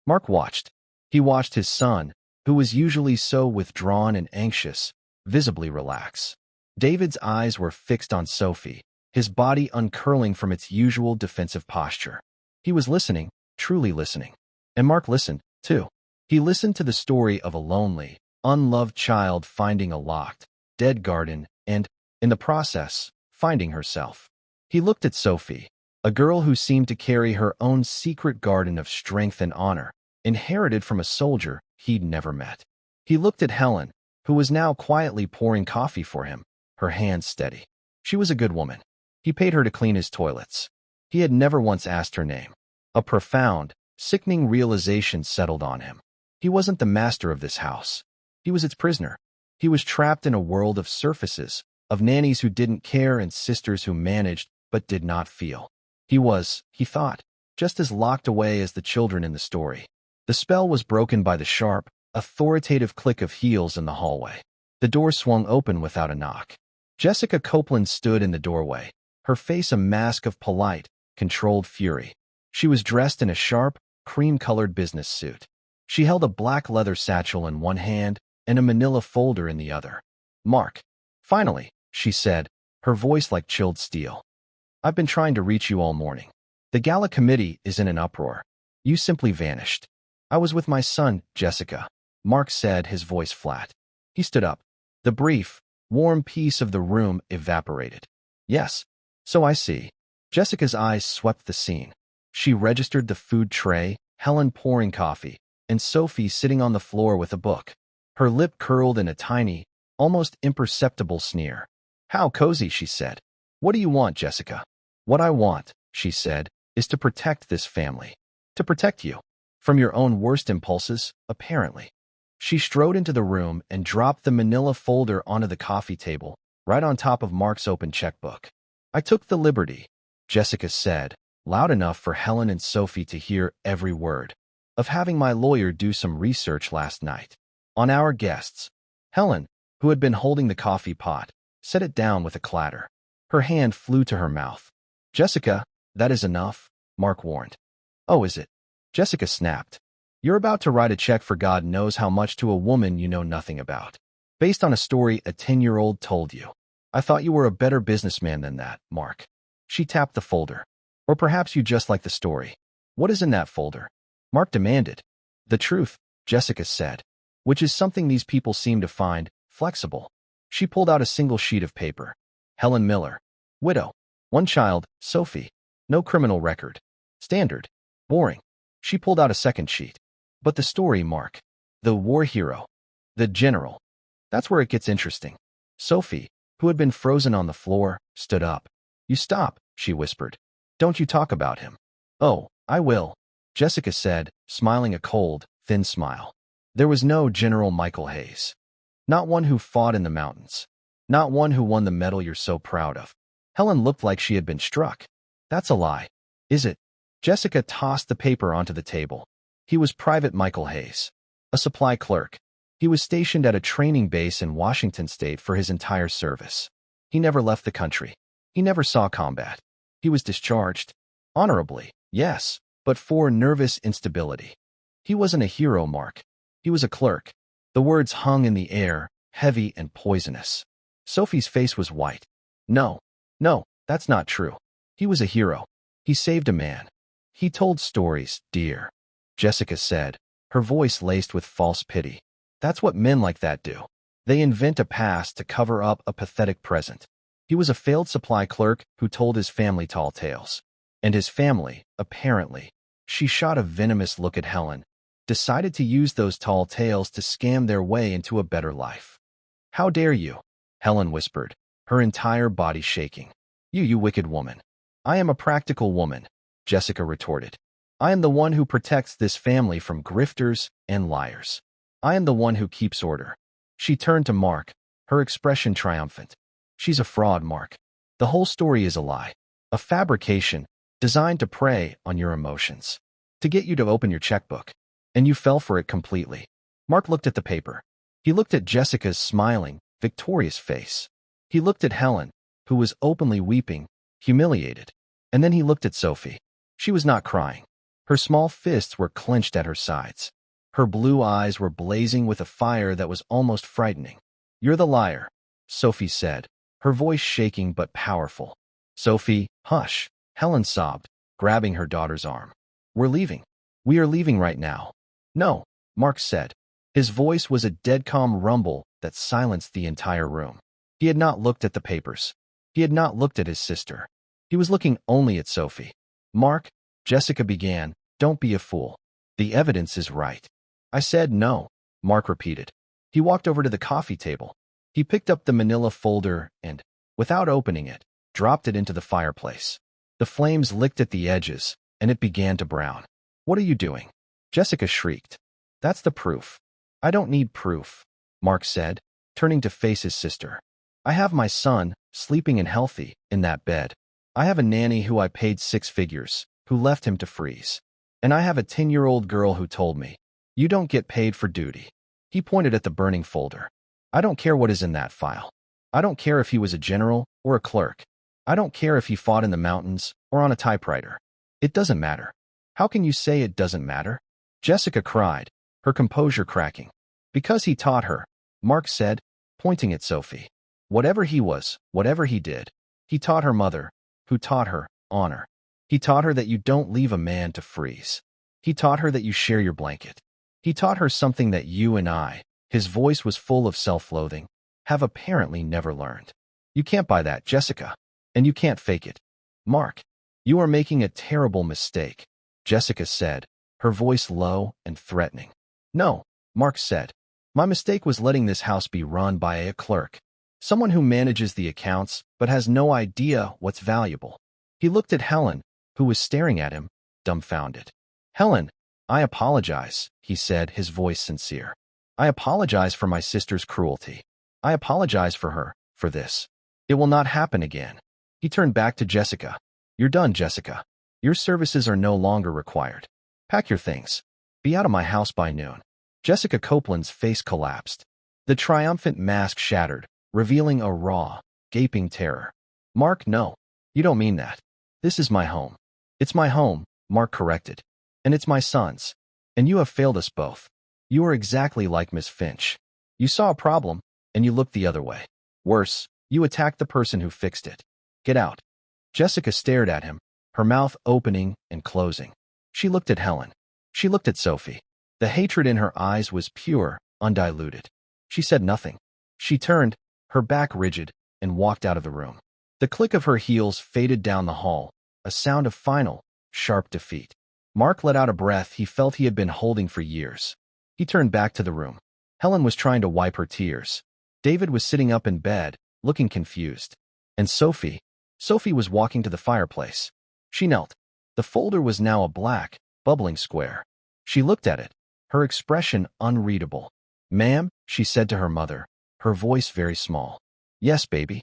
Mark watched. He watched his son, who was usually so withdrawn and anxious, visibly relax. David's eyes were fixed on Sophie, his body uncurling from its usual defensive posture. He was listening, truly listening. And Mark listened, too. He listened to the story of a lonely, unloved child finding a locked, dead garden and, in the process, finding herself. He looked at Sophie, a girl who seemed to carry her own secret garden of strength and honor, inherited from a soldier he'd never met. He looked at Helen, who was now quietly pouring coffee for him, her hands steady. She was a good woman. He paid her to clean his toilets. He had never once asked her name. A profound, sickening realization settled on him. He wasn't the master of this house. He was its prisoner. He was trapped in a world of surfaces, of nannies who didn't care and sisters who managed but did not feel. He was, he thought, just as locked away as the children in the story. The spell was broken by the sharp, authoritative click of heels in the hallway. The door swung open without a knock. Jessica Copeland stood in the doorway, her face a mask of polite, controlled fury. She was dressed in a sharp, cream-colored business suit. She held a black leather satchel in one hand and a manila folder in the other. Mark. Finally, she said, her voice like chilled steel. I've been trying to reach you all morning. The gala committee is in an uproar. You simply vanished. I was with my son, Jessica, Mark said, his voice flat. He stood up. The brief, warm peace of the room evaporated. Yes, so I see. Jessica's eyes swept the scene. She registered the food tray, Helen pouring coffee, and Sophie sitting on the floor with a book. Her lip curled in a tiny, almost imperceptible sneer. How cozy, she said. What do you want, Jessica? What I want, she said, is to protect this family. To protect you. From your own worst impulses, apparently. She strode into the room and dropped the manila folder onto the coffee table, right on top of Mark's open checkbook. I took the liberty, Jessica said, loud enough for Helen and Sophie to hear every word, of having my lawyer do some research last night. On our guests. Helen, who had been holding the coffee pot, set it down with a clatter. Her hand flew to her mouth. Jessica, that is enough, Mark warned. Oh, is it? Jessica snapped. You're about to write a check for God knows how much to a woman you know nothing about. Based on a story a 10-year-old told you. I thought you were a better businessman than that, Mark. She tapped the folder. Or perhaps you just like the story. What is in that folder? Mark demanded. The truth, Jessica said, which is something these people seem to find flexible. She pulled out a single sheet of paper. Helen Miller. Widow. One child, Sophie. No criminal record. Standard. Boring. She pulled out a second sheet. But the story, Mark. The war hero. The general. That's where it gets interesting. Sophie, who had been frozen on the floor, stood up. You stop, she whispered. Don't you talk about him. Oh, I will, Jessica said, smiling a cold, thin smile. There was no General Michael Hayes. Not one who fought in the mountains. Not one who won the medal you're so proud of. Helen looked like she had been struck. That's a lie. Is it? Jessica tossed the paper onto the table. He was Private Michael Hayes. A supply clerk. He was stationed at a training base in Washington State for his entire service. He never left the country. He never saw combat. He was discharged. Honorably, yes, but for nervous instability. He wasn't a hero, Mark. He was a clerk. The words hung in the air, heavy and poisonous. Sophie's face was white. No, no, that's not true. He was a hero. He saved a man. He told stories, dear. Jessica said, her voice laced with false pity. That's what men like that do. They invent a past to cover up a pathetic present. He was a failed supply clerk who told his family tall tales. And his family, apparently. She shot a venomous look at Helen, decided to use those tall tales to scam their way into a better life. How dare you? Helen whispered, her entire body shaking. You wicked woman. I am a practical woman, Jessica retorted. I am the one who protects this family from grifters and liars. I am the one who keeps order. She turned to Mark, her expression triumphant. She's a fraud, Mark. The whole story is a lie. A fabrication designed to prey on your emotions. To get you to open your checkbook. And you fell for it completely. Mark looked at the paper. He looked at Jessica's smiling, victorious face. He looked at Helen, who was openly weeping, humiliated. And then he looked at Sophie. She was not crying. Her small fists were clenched at her sides. Her blue eyes were blazing with a fire that was almost frightening. You're the liar, Sophie said, her voice shaking but powerful. Sophie, hush, Helen sobbed, grabbing her daughter's arm. We're leaving. We are leaving right now. No, Mark said. His voice was a dead calm rumble that silenced the entire room. He had not looked at the papers. He had not looked at his sister. He was looking only at Sophie. Mark, Jessica began, don't be a fool. The evidence is right. I said no, Mark repeated. He walked over to the coffee table. He picked up the manila folder and, without opening it, dropped it into the fireplace. The flames licked at the edges, and it began to brown. What are you doing? Jessica shrieked. That's the proof. I don't need proof, Mark said, turning to face his sister. I have my son, sleeping and healthy, in that bed. I have a nanny who I paid 6 figures, who left him to freeze. And I have a 10-year-old girl who told me, you don't get paid for duty. He pointed at the burning folder. I don't care what is in that file. I don't care if he was a general or a clerk. I don't care if he fought in the mountains or on a typewriter. It doesn't matter. How can you say it doesn't matter? Jessica cried, her composure cracking. Because he taught her, Mark said, pointing at Sophie. Whatever he was, whatever he did, he taught her mother, who taught her honor. He taught her that you don't leave a man to freeze. He taught her that you share your blanket. He taught her something that you and I, his voice was full of self-loathing, have apparently never learned. You can't buy that, Jessica. And you can't fake it. Mark, you are making a terrible mistake, Jessica said, her voice low and threatening. No, Mark said. My mistake was letting this house be run by a clerk. Someone who manages the accounts but has no idea what's valuable. He looked at Helen, who was staring at him, dumbfounded. Helen, I apologize, he said, his voice sincere. I apologize for my sister's cruelty. I apologize for her, for this. It will not happen again. He turned back to Jessica. You're done, Jessica. Your services are no longer required. Pack your things. Be out of my house by noon. Jessica Copeland's face collapsed. The triumphant mask shattered, revealing a raw, gaping terror. Mark, no. You don't mean that. This is my home. It's my home, Mark corrected. And it's my son's. And you have failed us both. You are exactly like Miss Finch. You saw a problem, and you looked the other way. Worse, you attacked the person who fixed it. Get out. Jessica stared at him, her mouth opening and closing. She looked at Helen. She looked at Sophie. The hatred in her eyes was pure, undiluted. She said nothing. She turned, her back rigid, and walked out of the room. The click of her heels faded down the hall, a sound of final, sharp defeat. Mark let out a breath he felt he had been holding for years. He turned back to the room. Helen was trying to wipe her tears. David was sitting up in bed, looking confused. And Sophie was walking to the fireplace. She knelt. The folder was now a black, bubbling square. She looked at it, her expression unreadable. Ma'am, she said to her mother, her voice very small. Yes, baby.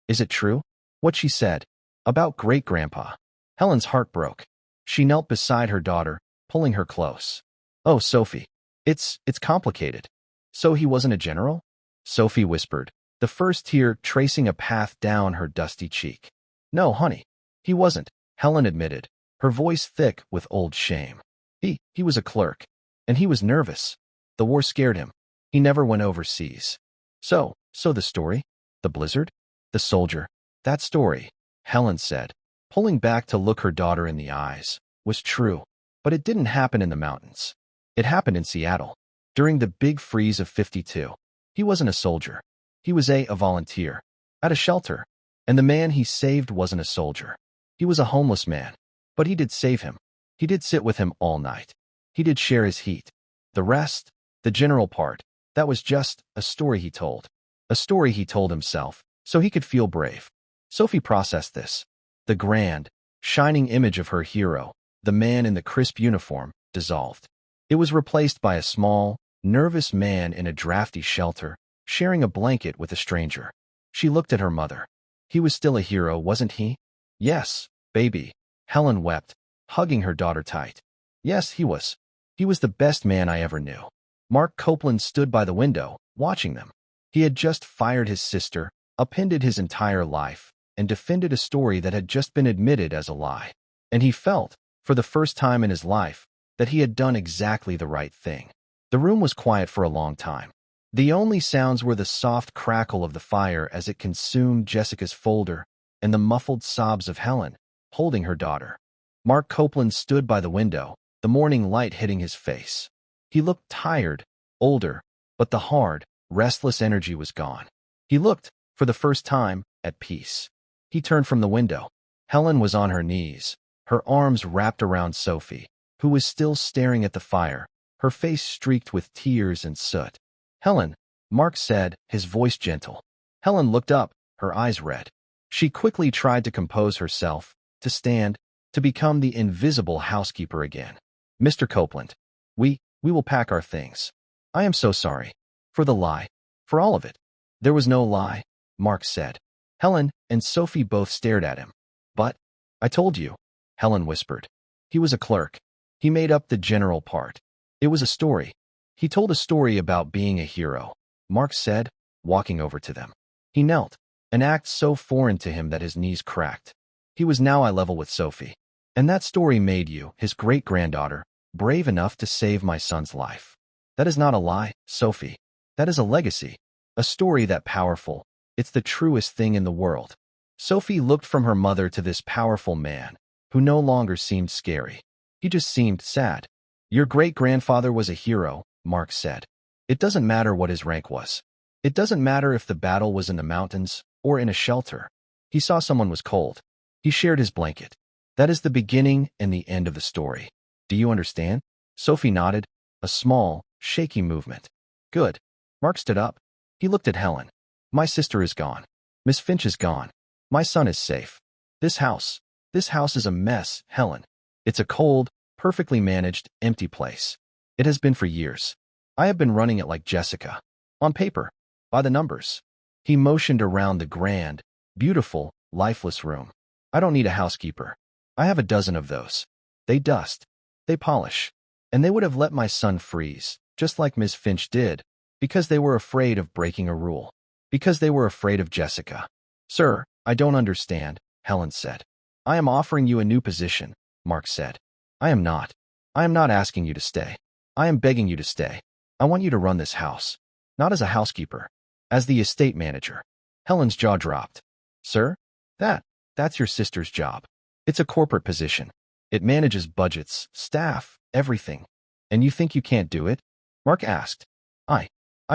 Is it true? What she said. About great-grandpa. Helen's heart broke. She knelt beside her daughter, pulling her close. Oh, Sophie. It's complicated. So he wasn't a general? Sophie whispered, the first tear tracing a path down her dusty cheek. No, honey. He wasn't, Helen admitted, her voice thick with old shame. He was a clerk. And he was nervous. The war scared him. He never went overseas. So the story? The blizzard? The soldier? That story, Helen said, pulling back to look her daughter in the eyes, was true. But it didn't happen in the mountains. It happened in Seattle. During the big freeze of '52. He wasn't a soldier. He was a volunteer. At a shelter. And the man he saved wasn't a soldier. He was a homeless man. But he did save him. He did sit with him all night. He did share his heat. The rest, the general part, that was just a story he told. A story he told himself, so he could feel brave. Sophie processed this. The grand, shining image of her hero, the man in the crisp uniform, dissolved. It was replaced by a small, nervous man in a drafty shelter, sharing a blanket with a stranger. She looked at her mother. He was still a hero, wasn't he? Yes, baby. Helen wept, hugging her daughter tight. Yes, he was. He was the best man I ever knew. Mark Copeland stood by the window, watching them. He had just fired his sister, upended his entire life, and defended a story that had just been admitted as a lie. And he felt, for the first time in his life, that he had done exactly the right thing. The room was quiet for a long time. The only sounds were the soft crackle of the fire as it consumed Jessica's folder and the muffled sobs of Helen, holding her daughter. Mark Copeland stood by the window, the morning light hitting his face. He looked tired, older, but the hard, restless energy was gone. He looked, for the first time, at peace. He turned from the window. Helen was on her knees, her arms wrapped around Sophie, who was still staring at the fire, her face streaked with tears and soot. Helen, Mark said, his voice gentle. Helen looked up, her eyes red. She quickly tried to compose herself, to stand, to become the invisible housekeeper again. Mr. Copeland, we will pack our things. I am so sorry. For the lie. For all of it. There was no lie, Mark said. Helen and Sophie both stared at him. But, I told you, Helen whispered. He was a clerk. He made up the general part. It was a story. He told a story about being a hero, Mark said, walking over to them. He knelt, an act so foreign to him that his knees cracked. He was now eye level with Sophie. And that story made you, his great-granddaughter, brave enough to save my son's life. That is not a lie, Sophie. That is a legacy. A story that powerful. It's the truest thing in the world. Sophie looked from her mother to this powerful man, who no longer seemed scary. He just seemed sad. Your great-grandfather was a hero, Mark said. It doesn't matter what his rank was. It doesn't matter if the battle was in the mountains or in a shelter. He saw someone was cold. He shared his blanket. That is the beginning and the end of the story. Do you understand? Sophie nodded, a small, shaky movement. Good. Mark stood up. He looked at Helen. My sister is gone. Miss Finch is gone. My son is safe. This house is a mess, Helen. It's a cold, perfectly managed, empty place. It has been for years. I have been running it like Jessica. On paper. By the numbers. He motioned around the grand, beautiful, lifeless room. I don't need a housekeeper. I have a dozen of those. They dust. They polish. And they would have let my son freeze, just like Miss Finch did, because they were afraid of breaking a rule. Because they were afraid of Jessica. Sir, I don't understand, Helen said. I am offering you a new position, Mark said. I am not. I am not asking you to stay. I am begging you to stay. I want you to run this house. Not as a housekeeper. As the estate manager. Helen's jaw dropped. Sir? That's your sister's job. It's a corporate position. It manages budgets, staff, everything. And you think you can't do it? Mark asked. I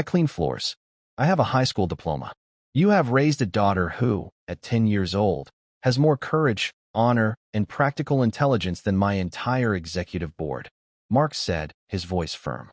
clean floors. I have a high school diploma. You have raised a daughter who, at 10 years old, has more courage, honor, and practical intelligence than my entire executive board. Mark said, his voice firm.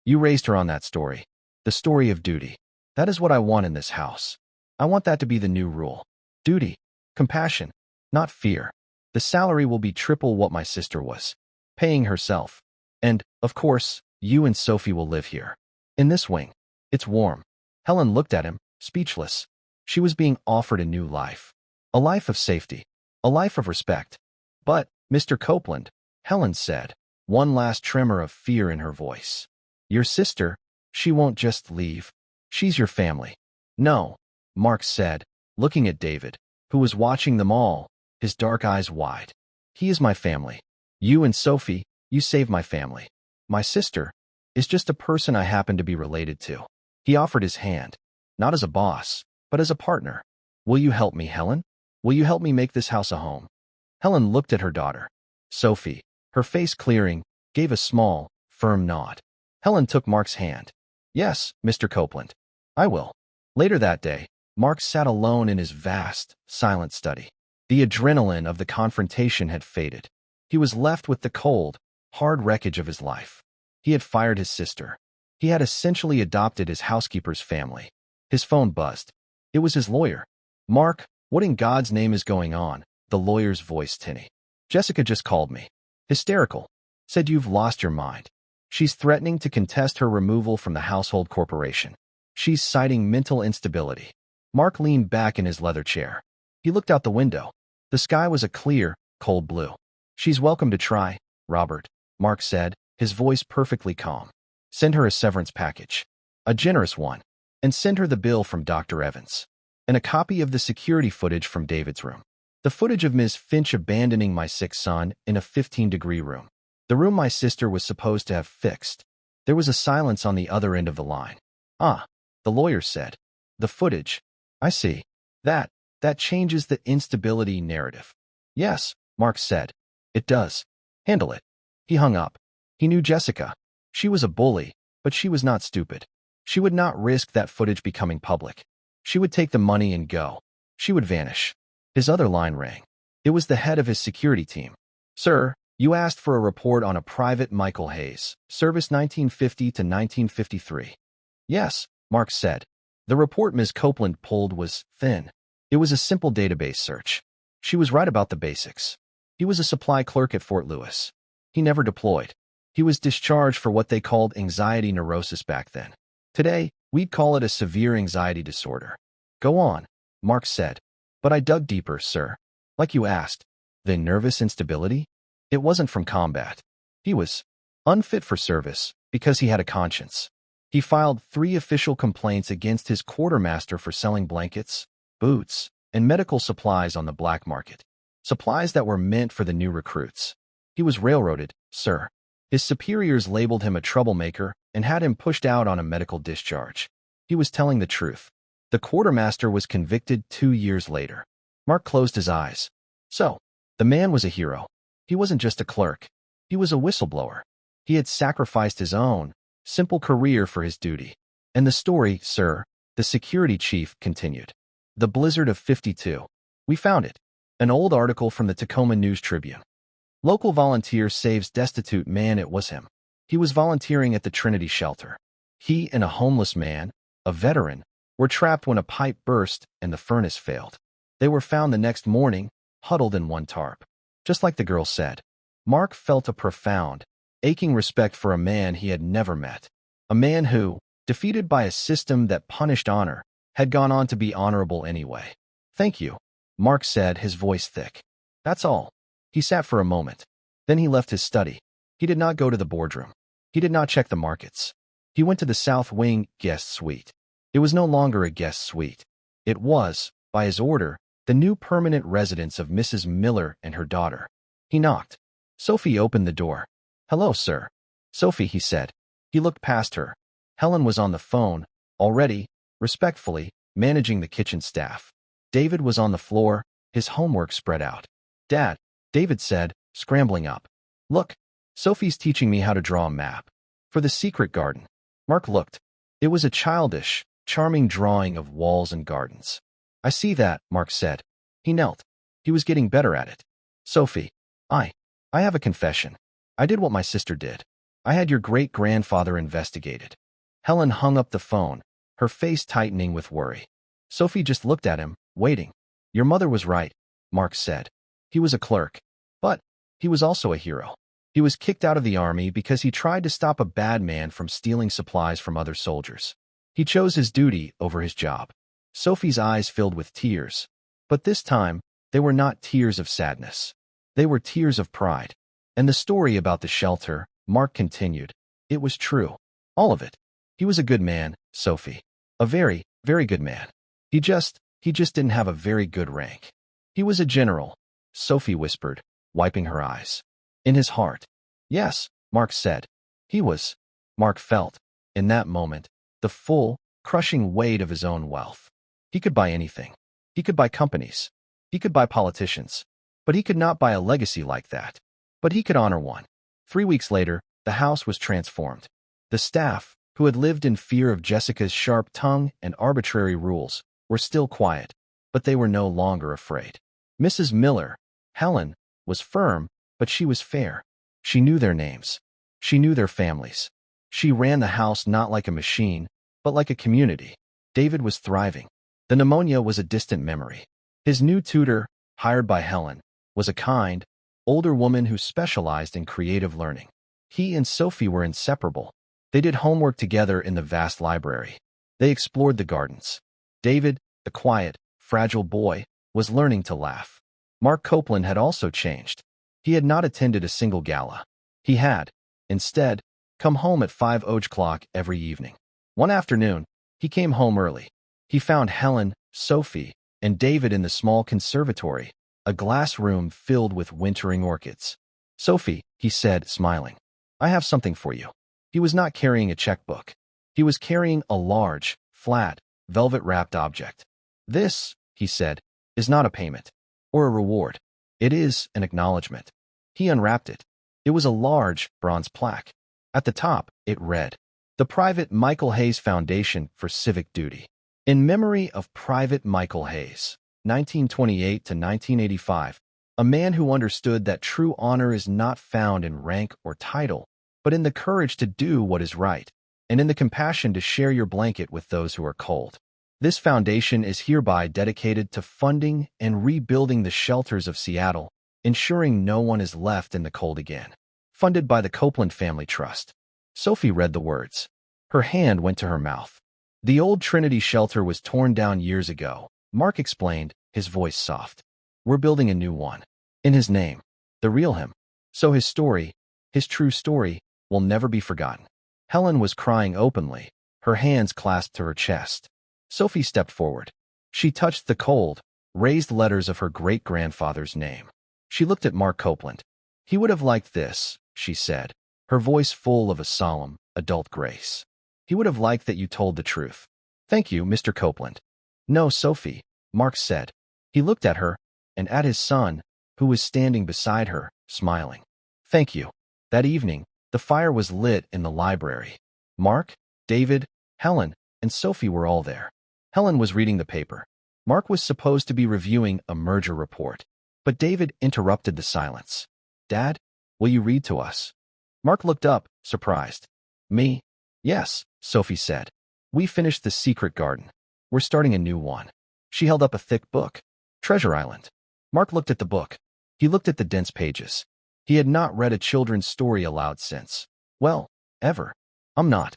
You raised her on that story. The story of duty. That is what I want in this house. I want that to be the new rule. Duty. Compassion. Not fear. The salary will be triple what my sister was. Paying herself. And, of course, you and Sophie will live here. In this wing. It's warm. Helen looked at him, speechless. She was being offered a new life. A life of safety. A life of respect. But, Mr. Copeland, Helen said, one last tremor of fear in her voice. Your sister, she won't just leave. She's your family. No, Mark said, looking at David, who was watching them all, his dark eyes wide. He is my family. You and Sophie, you saved my family. My sister is just a person I happen to be related to. He offered his hand. not as a boss, but as a partner. Will you help me, Helen? Will you help me make this house a home? Helen looked at her daughter. Sophie, her face clearing, gave a small, firm nod. Helen took Mark's hand. Yes, Mr. Copeland. I will. Later that day, Mark sat alone in his vast, silent study. The adrenaline of the confrontation had faded. He was left with the cold, hard wreckage of his life. He had fired his sister. He had essentially adopted his housekeeper's family. His phone buzzed. It was his lawyer. Mark, what in God's name is going on? The lawyer's voice tinny. Jessica just called me. Hysterical. Said you've lost your mind. She's threatening to contest her removal from the household corporation. She's citing mental instability. Mark leaned back in his leather chair. He looked out the window. The sky was a clear, cold blue. She's welcome to try, Robert, Mark said, his voice perfectly calm. Send her a severance package. A generous one. And send her the bill from Dr. Evans. And a copy of the security footage from David's room. The footage of Ms. Finch abandoning my sick son in a 15-degree room. The room my sister was supposed to have fixed. There was a silence on the other end of the line. Ah, the lawyer said. The footage. I see. That changes the instability narrative. Yes, Mark said. It does. Handle it. He hung up. He knew Jessica. She was a bully, but she was not stupid. She would not risk that footage becoming public. She would take the money and go. She would vanish. His other line rang. It was the head of his security team. Sir, you asked for a report on a private Michael Hayes, service 1950 to 1953. Yes, Mark said. The report Ms. Copeland pulled was thin. It was a simple database search. She was right about the basics. He was a supply clerk at Fort Lewis. He never deployed. He was discharged for what they called anxiety neurosis back then. Today, we'd call it a severe anxiety disorder. Go on, Mark said. But I dug deeper, sir. Like you asked. The nervous instability? It wasn't from combat. He was unfit for service because he had a conscience. He filed 3 official complaints against his quartermaster for selling blankets, boots, and medical supplies on the black market. Supplies that were meant for the new recruits. He was railroaded, sir. His superiors labeled him a troublemaker and had him pushed out on a medical discharge. He was telling the truth. The quartermaster was convicted 2 years later. Mark closed his eyes. So, the man was a hero. He wasn't just a clerk. He was a whistleblower. He had sacrificed his own simple career for his duty. And the story, sir, the security chief continued. The Blizzard of 52. We found it. An old article from the Tacoma News Tribune. Local volunteer saves destitute man. It was him. He was volunteering at the Trinity shelter. He and a homeless man, a veteran, were trapped when a pipe burst and the furnace failed. They were found the next morning, huddled in one tarp. Just like the girl said. Mark felt a profound, aching respect for a man he had never met. A man who, defeated by a system that punished honor, had gone on to be honorable anyway. Thank you, Mark said, his voice thick. That's all. He sat for a moment. Then he left his study. He did not go to the boardroom. He did not check the markets. He went to the South Wing guest suite. It was no longer a guest suite. It was, by his order, the new permanent residence of Mrs. Miller and her daughter. He knocked. Sophie opened the door. Hello, sir. Sophie, he said. He looked past her. Helen was on the phone, already, respectfully, managing the kitchen staff. David was on the floor, his homework spread out. Dad, David said, scrambling up. Look, Sophie's teaching me how to draw a map. For the secret garden. Mark looked. It was a childish, charming drawing of walls and gardens. I see that, Mark said. He knelt. He was getting better at it. Sophie, I have a confession. I did what my sister did. I had your great-grandfather investigated. Helen hung up the phone, her face tightening with worry. Sophie just looked at him, waiting. Your mother was right, Mark said. He was a clerk. But he was also a hero. He was kicked out of the army because he tried to stop a bad man from stealing supplies from other soldiers. He chose his duty over his job. Sophie's eyes filled with tears. But this time, they were not tears of sadness. They were tears of pride. And the story about the shelter, Mark continued. It was true. All of it. He was a good man, Sophie. A very, very good man. He just didn't have a very good rank. He was a general, Sophie whispered, wiping her eyes. In his heart. Yes, Mark said. He was. Mark felt, in that moment, the full, crushing weight of his own wealth. He could buy anything. He could buy companies. He could buy politicians. But he could not buy a legacy like that. But he could honor one. 3 weeks later, the house was transformed. The staff, who had lived in fear of Jessica's sharp tongue and arbitrary rules, were still quiet, but they were no longer afraid. Mrs. Miller, Helen, was firm, but she was fair. She knew their names. She knew their families. She ran the house not like a machine, but like a community. David was thriving. The pneumonia was a distant memory. His new tutor, hired by Helen, was a kind, older woman who specialized in creative learning. He and Sophie were inseparable. They did homework together in the vast library. They explored the gardens. David, the quiet, fragile boy, was learning to laugh. Mark Copeland had also changed. He had not attended a single gala. He had, instead, come home at 5 o'clock every evening. One afternoon, he came home early. He found Helen, Sophie, and David in the small conservatory, a glass room filled with wintering orchids. "Sophie," he said, smiling, "I have something for you." He was not carrying a checkbook. He was carrying a large, flat, velvet-wrapped object. "This," he said, "is not a payment or a reward. It is an acknowledgement." He unwrapped it. It was a large, bronze plaque. At the top, it read, "The Private Michael Hayes Foundation for Civic Duty. In memory of Private Michael Hayes, 1928 to 1985, a man who understood that true honor is not found in rank or title, but in the courage to do what is right, and in the compassion to share your blanket with those who are cold. This foundation is hereby dedicated to funding and rebuilding the shelters of Seattle, ensuring no one is left in the cold again. Funded by the Copeland Family Trust." Sophie read the words. Her hand went to her mouth. "The old Trinity shelter was torn down years ago," Mark explained, his voice soft. "We're building a new one. In his name. The real him. So his story, his true story, will never be forgotten." Helen was crying openly, her hands clasped to her chest. Sophie stepped forward. She touched the cold, raised letters of her great-grandfather's name. She looked at Mark Copeland. "He would have liked this," she said, her voice full of a solemn, adult grace. "He would have liked that you told the truth." "Thank you, Mr. Copeland." "No, Sophie," Mark said. He looked at her, and at his son, who was standing beside her, smiling. "Thank you." That evening, the fire was lit in the library. Mark, David, Helen, and Sophie were all there. Helen was reading the paper. Mark was supposed to be reviewing a merger report. But David interrupted the silence. "Dad, will you read to us?" Mark looked up, surprised. "Me?" "Yes," Sophie said. "We finished The Secret Garden. We're starting a new one." She held up a thick book. "Treasure Island." Mark looked at the book. He looked at the dense pages. He had not read a children's story aloud since. "Well, ever. I'm not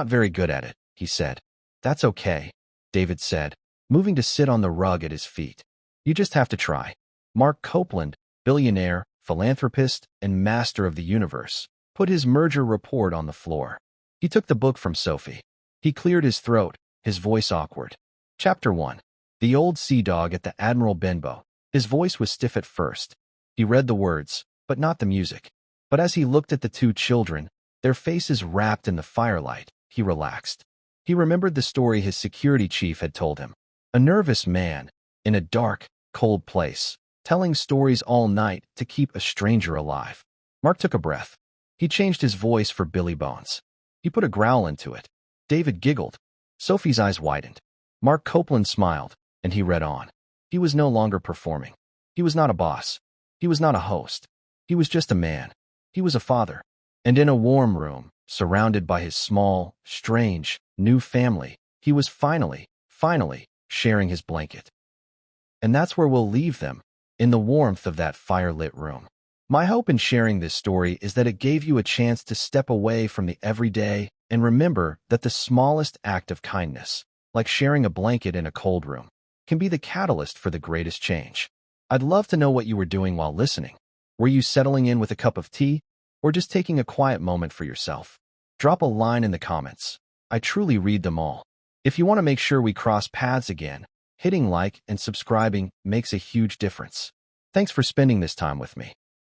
very good at it," he said. "That's okay," David said, moving to sit on the rug at his feet. "You just have to try." Mark Copeland, billionaire, philanthropist, and master of the universe, put his merger report on the floor. He took the book from Sophie. He cleared his throat, his voice awkward. Chapter 1. The Old Sea Dog at the Admiral Benbow. His voice was stiff at first. He read the words, but not the music. But as he looked at the two children, their faces wrapped in the firelight, he relaxed. He remembered the story his security chief had told him. A nervous man, in a dark, cold place, telling stories all night to keep a stranger alive. Mark took a breath. He changed his voice for Billy Bones. He put a growl into it. David giggled. Sophie's eyes widened. Mark Copeland smiled, and he read on. He was no longer performing. He was not a boss. He was not a host. He was just a man. He was a father. And in a warm room, surrounded by his small, strange, new family, he was finally sharing his blanket. And that's where we'll leave them, in the warmth of that fire-lit room. My hope in sharing this story is that it gave you a chance to step away from the everyday and remember that the smallest act of kindness, like sharing a blanket in a cold room, can be the catalyst for the greatest change. I'd love to know what you were doing while listening. Were you settling in with a cup of tea, or just taking a quiet moment for yourself? Drop a line in the comments. I truly read them all. If you want to make sure we cross paths again, hitting like and subscribing makes a huge difference. Thanks for spending this time with me.